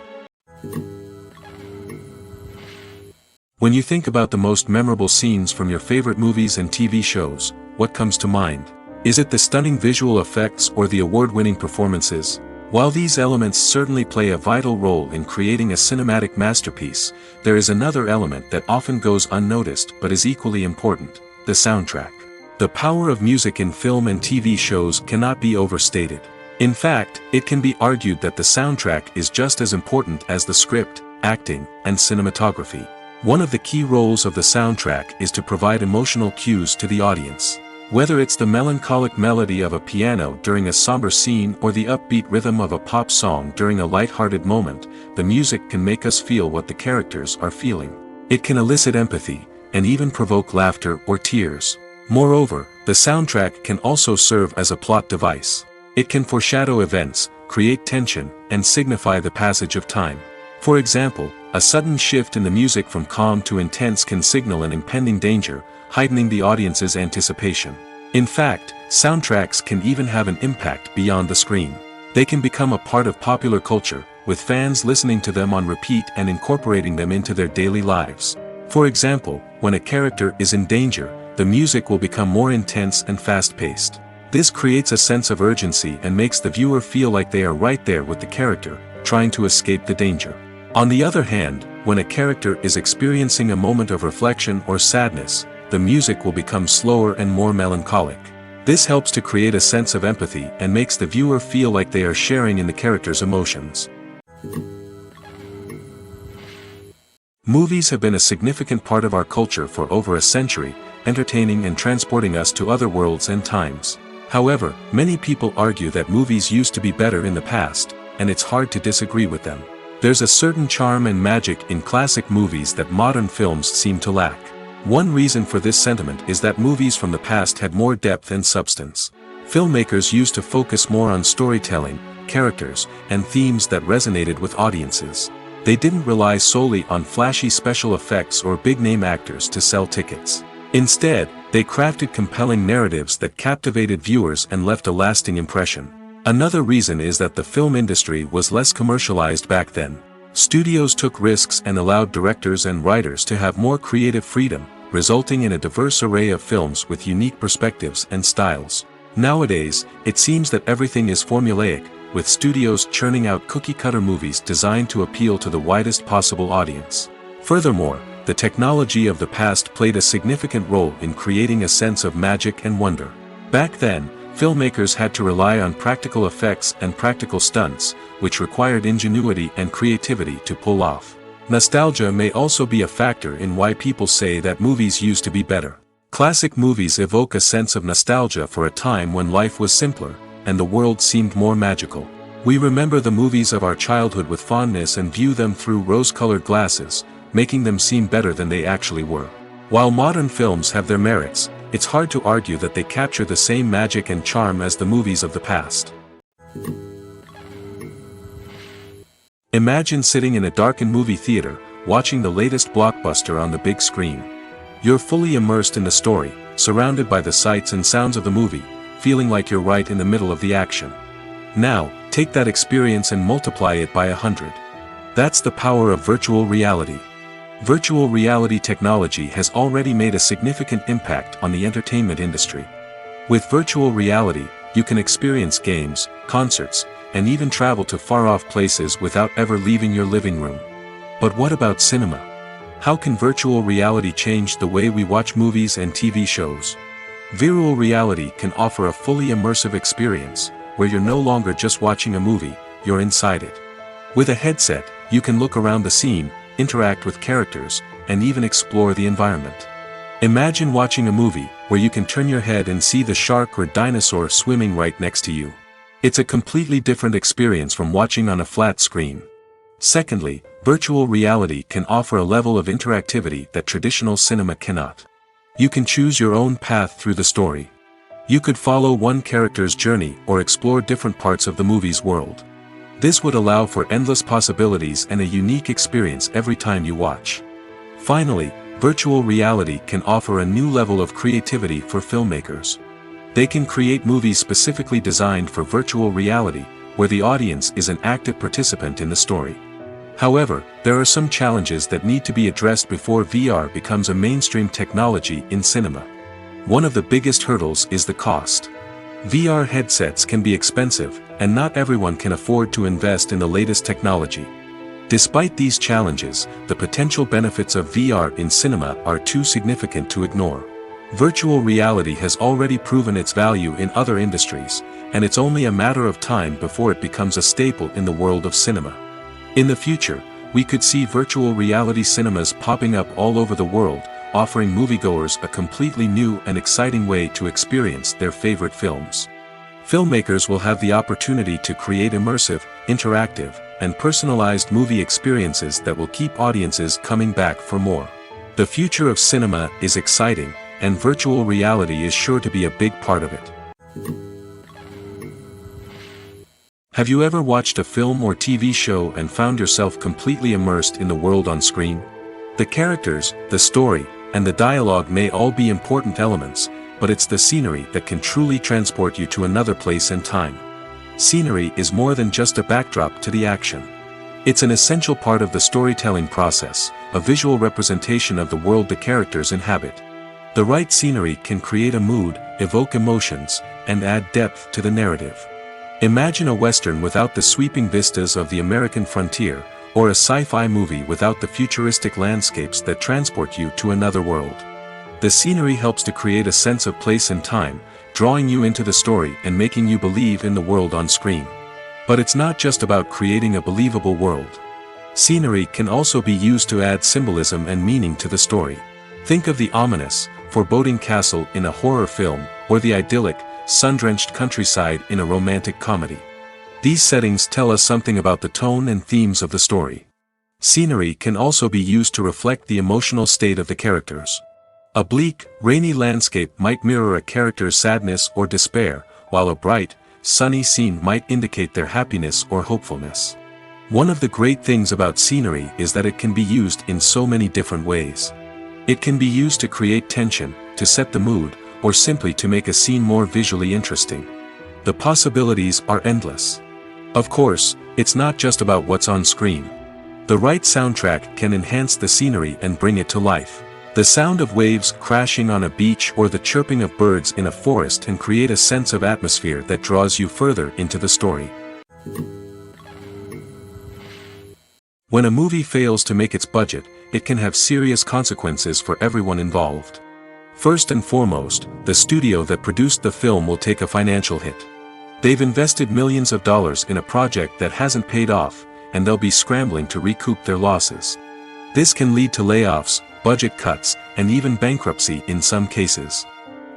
When you think about the most memorable scenes from your favorite movies and TV shows, what comes to mind? Is it the stunning visual effects or the award-winning performances? While these elements certainly play a vital role in creating a cinematic masterpiece, there is another element that often goes unnoticed but is equally important: the soundtrack. The power of music in film and TV shows cannot be overstated. In fact, it can be argued that the soundtrack is just as important as the script, acting, and cinematography. One of the key roles of the soundtrack is to provide emotional cues to the audience. Whether it's the melancholic melody of a piano during a somber scene or the upbeat rhythm of a pop song during a light-hearted moment, the music can make us feel what the characters are feeling. It can elicit empathy, and even provoke laughter or tears. Moreover, the soundtrack can also serve as a plot device. It can foreshadow events, create tension, and signify the passage of time. For example, a sudden shift in the music from calm to intense can signal an impending danger, heightening the audience's anticipation. In fact, soundtracks can even have an impact beyond the screen. They can become a part of popular culture, with fans listening to them on repeat and incorporating them into their daily lives. For example, when a character is in danger, the music will become more intense and fast-paced. This creates a sense of urgency and makes the viewer feel like they are right there with the character, trying to escape the danger. On the other hand, when a character is experiencing a moment of reflection or sadness, the music will become slower and more melancholic. This helps to create a sense of empathy and makes the viewer feel like they are sharing in the character's emotions. Movies have been a significant part of our culture for over a century, entertaining and transporting us to other worlds and times. However, many people argue that movies used to be better in the past, and it's hard to disagree with them. There's a certain charm and magic in classic movies that modern films seem to lack. One reason for this sentiment is that movies from the past had more depth and substance. Filmmakers used to focus more on storytelling, characters, and themes that resonated with audiences. They didn't rely solely on flashy special effects or big-name actors to sell tickets. Instead, they crafted compelling narratives that captivated viewers and left a lasting impression. Another reason is that the film industry was less commercialized back then. Studios took risks and allowed directors and writers to have more creative freedom, resulting in a diverse array of films with unique perspectives and styles. Nowadays, it seems that everything is formulaic, with studios churning out cookie-cutter movies designed to appeal to the widest possible audience. Furthermore, the technology of the past played a significant role in creating a sense of magic and wonder. Back then, filmmakers had to rely on practical effects and practical stunts, which required ingenuity and creativity to pull off. Nostalgia may also be a factor in why people say that movies used to be better. Classic movies evoke a sense of nostalgia for a time when life was simpler, and the world seemed more magical. We remember the movies of our childhood with fondness and view them through rose-colored glasses, making them seem better than they actually were. While modern films have their merits, it's hard to argue that they capture the same magic and charm as the movies of the past. Imagine sitting in a darkened movie theater, watching the latest blockbuster on the big screen. You're fully immersed in the story, surrounded by the sights and sounds of the movie, feeling like you're right in the middle of the action. Now, take that experience and multiply it by 100. That's the power of virtual reality. Virtual reality technology has already made a significant impact on the entertainment industry. With virtual reality, you can experience games, concerts, and even travel to far-off places without ever leaving your living room. But what about cinema? How can virtual reality change the way we watch movies and TV shows? Virtual reality can offer a fully immersive experience, where you're no longer just watching a movie, you're inside it. With a headset, you can look around the scene, interact with characters, and even explore the environment. Imagine watching a movie, where you can turn your head and see the shark or dinosaur swimming right next to you. It's a completely different experience from watching on a flat screen. Secondly, virtual reality can offer a level of interactivity that traditional cinema cannot. You can choose your own path through the story. You could follow one character's journey or explore different parts of the movie's world. This would allow for endless possibilities and a unique experience every time you watch. Finally, virtual reality can offer a new level of creativity for filmmakers. They can create movies specifically designed for virtual reality, where the audience is an active participant in the story. However, there are some challenges that need to be addressed before VR becomes a mainstream technology in cinema. One of the biggest hurdles is the cost. VR headsets can be expensive, and not everyone can afford to invest in the latest technology. Despite these challenges, the potential benefits of VR in cinema are too significant to ignore. Virtual reality has already proven its value in other industries, and it's only a matter of time before it becomes a staple in the world of cinema. In the future, we could see virtual reality cinemas popping up all over the world, offering moviegoers a completely new and exciting way to experience their favorite films. Filmmakers will have the opportunity to create immersive, interactive, and personalized movie experiences that will keep audiences coming back for more. The future of cinema is exciting, and virtual reality is sure to be a big part of it. Have you ever watched a film or TV show and found yourself completely immersed in the world on screen? The characters, the story, and the dialogue may all be important elements, but it's the scenery that can truly transport you to another place and time. Scenery is more than just a backdrop to the action. It's an essential part of the storytelling process, a visual representation of the world the characters inhabit. The right scenery can create a mood, evoke emotions, and add depth to the narrative. Imagine a Western without the sweeping vistas of the American frontier, or a sci-fi movie without the futuristic landscapes that transport you to another world. The scenery helps to create a sense of place and time, drawing you into the story and making you believe in the world on screen. But it's not just about creating a believable world. Scenery can also be used to add symbolism and meaning to the story. Think of the ominous, foreboding castle in a horror film, or the idyllic, sun-drenched countryside in a romantic comedy. These settings tell us something about the tone and themes of the story. Scenery can also be used to reflect the emotional state of the characters. A bleak, rainy landscape might mirror a character's sadness or despair, while a bright, sunny scene might indicate their happiness or hopefulness. One of the great things about scenery is that it can be used in so many different ways. It can be used to create tension, to set the mood, or simply to make a scene more visually interesting. The possibilities are endless. Of course, it's not just about what's on screen. The right soundtrack can enhance the scenery and bring it to life. The sound of waves crashing on a beach or the chirping of birds in a forest can create a sense of atmosphere that draws you further into the story. When a movie fails to make its budget, it can have serious consequences for everyone involved. First and foremost, the studio that produced the film will take a financial hit. They've invested millions of dollars in a project that hasn't paid off, and they'll be scrambling to recoup their losses. This can lead to layoffs, budget cuts, and even bankruptcy in some cases.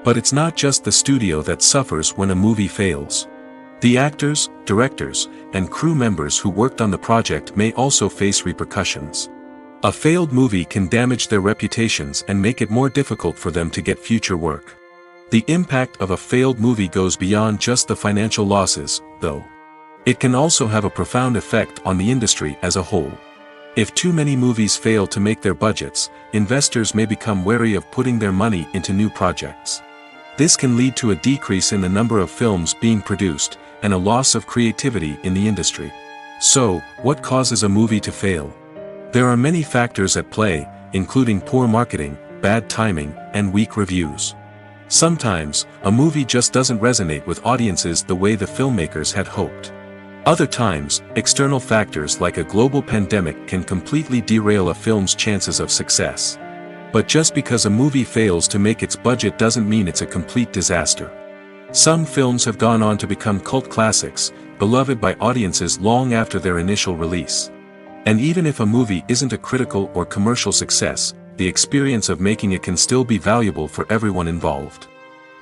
But it's not just the studio that suffers when a movie fails. The actors, directors, and crew members who worked on the project may also face repercussions. A failed movie can damage their reputations and make it more difficult for them to get future work. The impact of a failed movie goes beyond just the financial losses, though. It can also have a profound effect on the industry as a whole. If too many movies fail to make their budgets, investors may become wary of putting their money into new projects. This can lead to a decrease in the number of films being produced, and a loss of creativity in the industry. So, what causes a movie to fail? There are many factors at play, including poor marketing, bad timing, and weak reviews. Sometimes, a movie just doesn't resonate with audiences the way the filmmakers had hoped. Other times, external factors like a global pandemic can completely derail a film's chances of success. But just because a movie fails to make its budget doesn't mean it's a complete disaster. Some films have gone on to become cult classics, beloved by audiences long after their initial release. And even if a movie isn't a critical or commercial success, the experience of making it can still be valuable for everyone involved.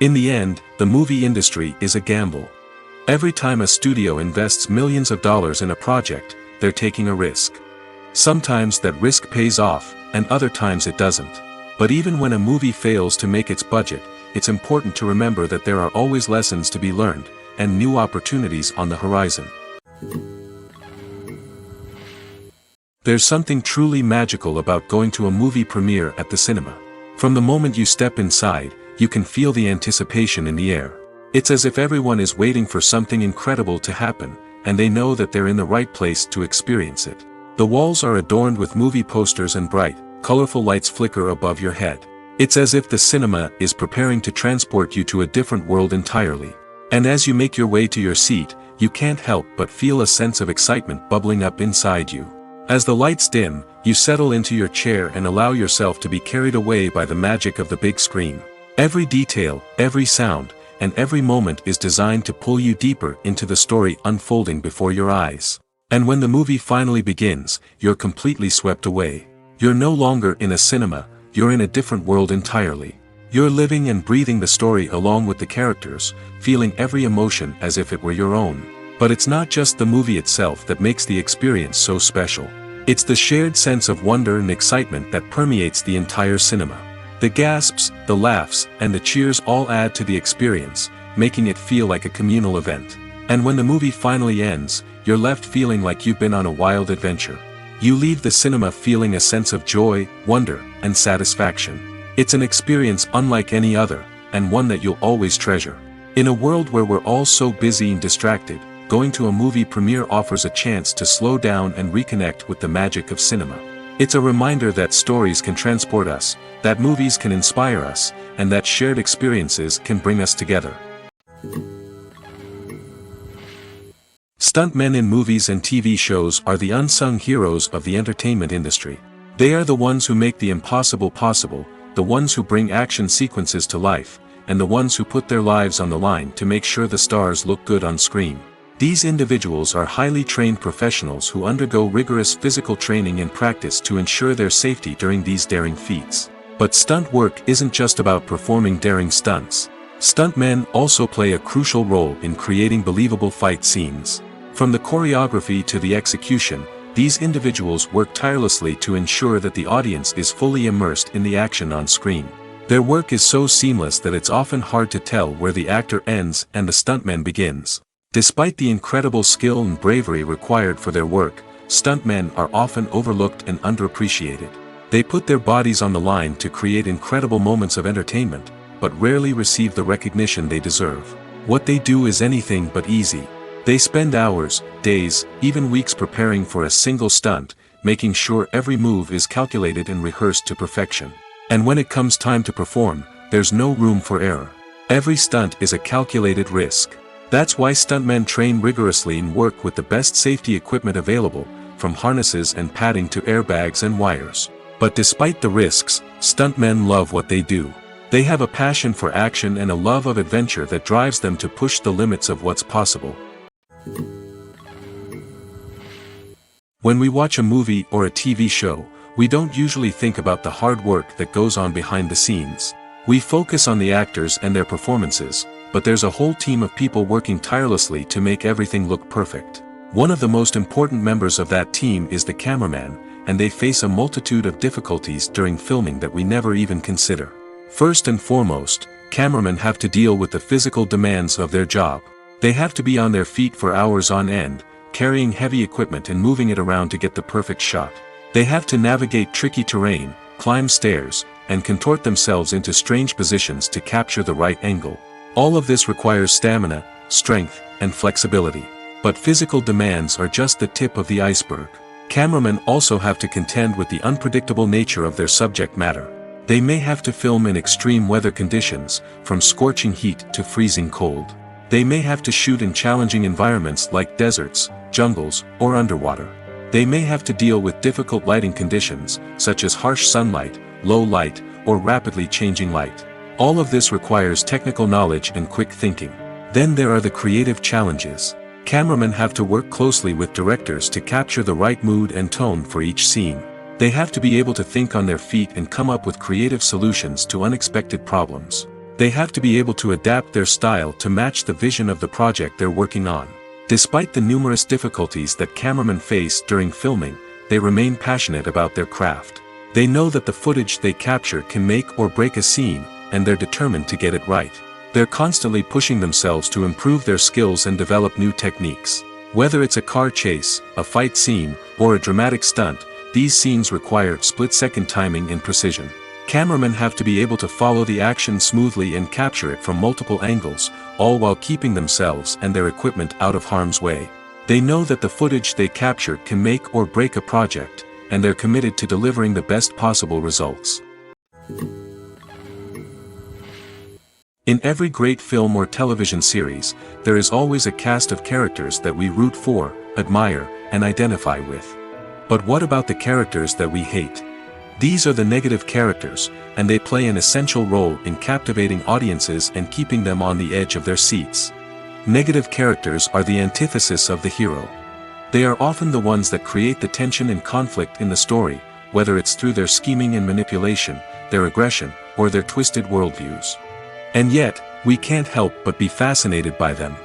In the end, the movie industry is a gamble. Every time a studio invests millions of dollars in a project, they're taking a risk. Sometimes that risk pays off, and other times it doesn't. But even when a movie fails to make its budget, it's important to remember that there are always lessons to be learned, and new opportunities on the horizon. There's something truly magical about going to a movie premiere at the cinema. From the moment you step inside, you can feel the anticipation in the air. It's as if everyone is waiting for something incredible to happen, and they know that they're in the right place to experience it. The walls are adorned with movie posters and bright, colorful lights flicker above your head. It's as if the cinema is preparing to transport you to a different world entirely. And as you make your way to your seat, you can't help but feel a sense of excitement bubbling up inside you. As the lights dim, you settle into your chair and allow yourself to be carried away by the magic of the big screen. Every detail, every sound, and every moment is designed to pull you deeper into the story unfolding before your eyes. And when the movie finally begins, you're completely swept away. You're no longer in a cinema, you're in a different world entirely. You're living and breathing the story along with the characters, feeling every emotion as if it were your own. But it's not just the movie itself that makes the experience so special. It's the shared sense of wonder and excitement that permeates the entire cinema. The gasps, the laughs, and the cheers all add to the experience, making it feel like a communal event. And when the movie finally ends, you're left feeling like you've been on a wild adventure. You leave the cinema feeling a sense of joy, wonder, and satisfaction. It's an experience unlike any other, and one that you'll always treasure. In a world where we're all so busy and distracted, going to a movie premiere offers a chance to slow down and reconnect with the magic of cinema. It's a reminder that stories can transport us, that movies can inspire us, and that shared experiences can bring us together. Stuntmen in movies and TV shows are the unsung heroes of the entertainment industry. They are the ones who make the impossible possible, the ones who bring action sequences to life, and the ones who put their lives on the line to make sure the stars look good on screen. These individuals are highly trained professionals who undergo rigorous physical training and practice to ensure their safety during these daring feats. But stunt work isn't just about performing daring stunts. Stuntmen also play a crucial role in creating believable fight scenes. From the choreography to the execution, these individuals work tirelessly to ensure that the audience is fully immersed in the action on screen. Their work is so seamless that it's often hard to tell where the actor ends and the stuntman begins. Despite the incredible skill and bravery required for their work, stuntmen are often overlooked and underappreciated. They put their bodies on the line to create incredible moments of entertainment, but rarely receive the recognition they deserve. What they do is anything but easy. They spend hours, days, even weeks preparing for a single stunt, making sure every move is calculated and rehearsed to perfection. And when it comes time to perform, there's no room for error. Every stunt is a calculated risk. That's why stuntmen train rigorously and work with the best safety equipment available, from harnesses and padding to airbags and wires. But despite the risks, stuntmen love what they do. They have a passion for action and a love of adventure that drives them to push the limits of what's possible. When we watch a movie or a TV show, we don't usually think about the hard work that goes on behind the scenes. We focus on the actors and their performances, but there's a whole team of people working tirelessly to make everything look perfect. One of the most important members of that team is the cameraman, and they face a multitude of difficulties during filming that we never even consider. First and foremost, cameramen have to deal with the physical demands of their job. They have to be on their feet for hours on end, carrying heavy equipment and moving it around to get the perfect shot. They have to navigate tricky terrain, climb stairs, and contort themselves into strange positions to capture the right angle. All of this requires stamina, strength, and flexibility. But physical demands are just the tip of the iceberg. Cameramen also have to contend with the unpredictable nature of their subject matter. They may have to film in extreme weather conditions, from scorching heat to freezing cold. They may have to shoot in challenging environments like deserts, jungles, or underwater. They may have to deal with difficult lighting conditions, such as harsh sunlight, low light, or rapidly changing light. All of this requires technical knowledge and quick thinking. Then there are the creative challenges. Cameramen have to work closely with directors to capture the right mood and tone for each scene. They have to be able to think on their feet and come up with creative solutions to unexpected problems. They have to be able to adapt their style to match the vision of the project they're working on. Despite the numerous difficulties that cameramen face during filming, they remain passionate about their craft. They know that the footage they capture can make or break a scene, and they're determined to get it right. They're constantly pushing themselves to improve their skills and develop new techniques. Whether it's a car chase, a fight scene, or a dramatic stunt, these scenes require split-second timing and precision. Cameramen have to be able to follow the action smoothly and capture it from multiple angles, all while keeping themselves and their equipment out of harm's way. They know that the footage they capture can make or break a project, and they're committed to delivering the best possible results. In every great film or television series, there is always a cast of characters that we root for, admire, and identify with. But what about the characters that we hate? These are the negative characters, and they play an essential role in captivating audiences and keeping them on the edge of their seats. Negative characters are the antithesis of the hero. They are often the ones that create the tension and conflict in the story, whether it's through their scheming and manipulation, their aggression, or their twisted worldviews. And yet, we can't help but be fascinated by them.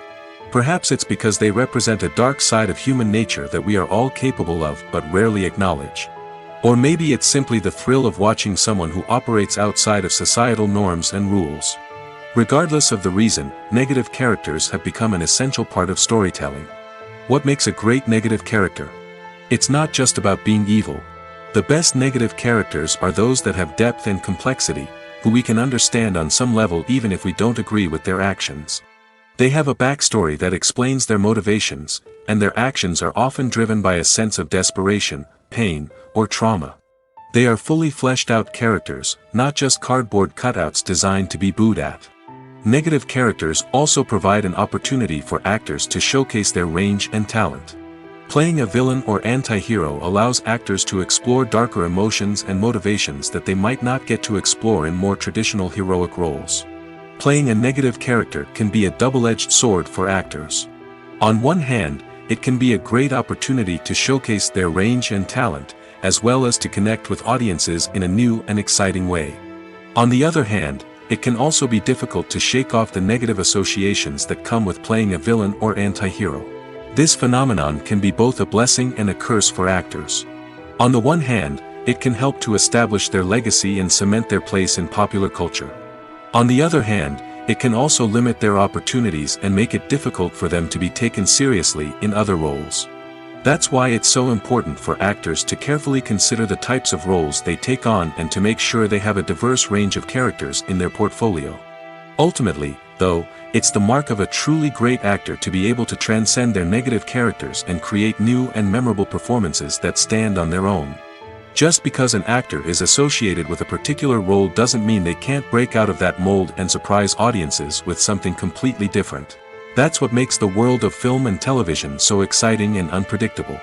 Perhaps it's because they represent a dark side of human nature that we are all capable of but rarely acknowledge. Or maybe it's simply the thrill of watching someone who operates outside of societal norms and rules. Regardless of the reason, negative characters have become an essential part of storytelling. What makes a great negative character? It's not just about being evil. The best negative characters are those that have depth and complexity, who we can understand on some level even if we don't agree with their actions. They have a backstory that explains their motivations, and their actions are often driven by a sense of desperation, pain, or trauma. They are fully fleshed out characters, not just cardboard cutouts designed to be booed at. Negative characters also provide an opportunity for actors to showcase their range and talent. Playing a villain or anti-hero allows actors to explore darker emotions and motivations that they might not get to explore in more traditional heroic roles. Playing a negative character can be a double-edged sword for actors. On one hand, it can be a great opportunity to showcase their range and talent, as well as to connect with audiences in a new and exciting way. On the other hand, it can also be difficult to shake off the negative associations that come with playing a villain or anti-hero. This phenomenon can be both a blessing and a curse for actors. On the one hand, it can help to establish their legacy and cement their place in popular culture. On the other hand, it can also limit their opportunities and make it difficult for them to be taken seriously in other roles. That's why it's so important for actors to carefully consider the types of roles they take on and to make sure they have a diverse range of characters in their portfolio. Ultimately, though, it's the mark of a truly great actor to be able to transcend their negative characters and create new and memorable performances that stand on their own. Just because an actor is associated with a particular role doesn't mean they can't break out of that mold and surprise audiences with something completely different. That's what makes the world of film and television so exciting and unpredictable.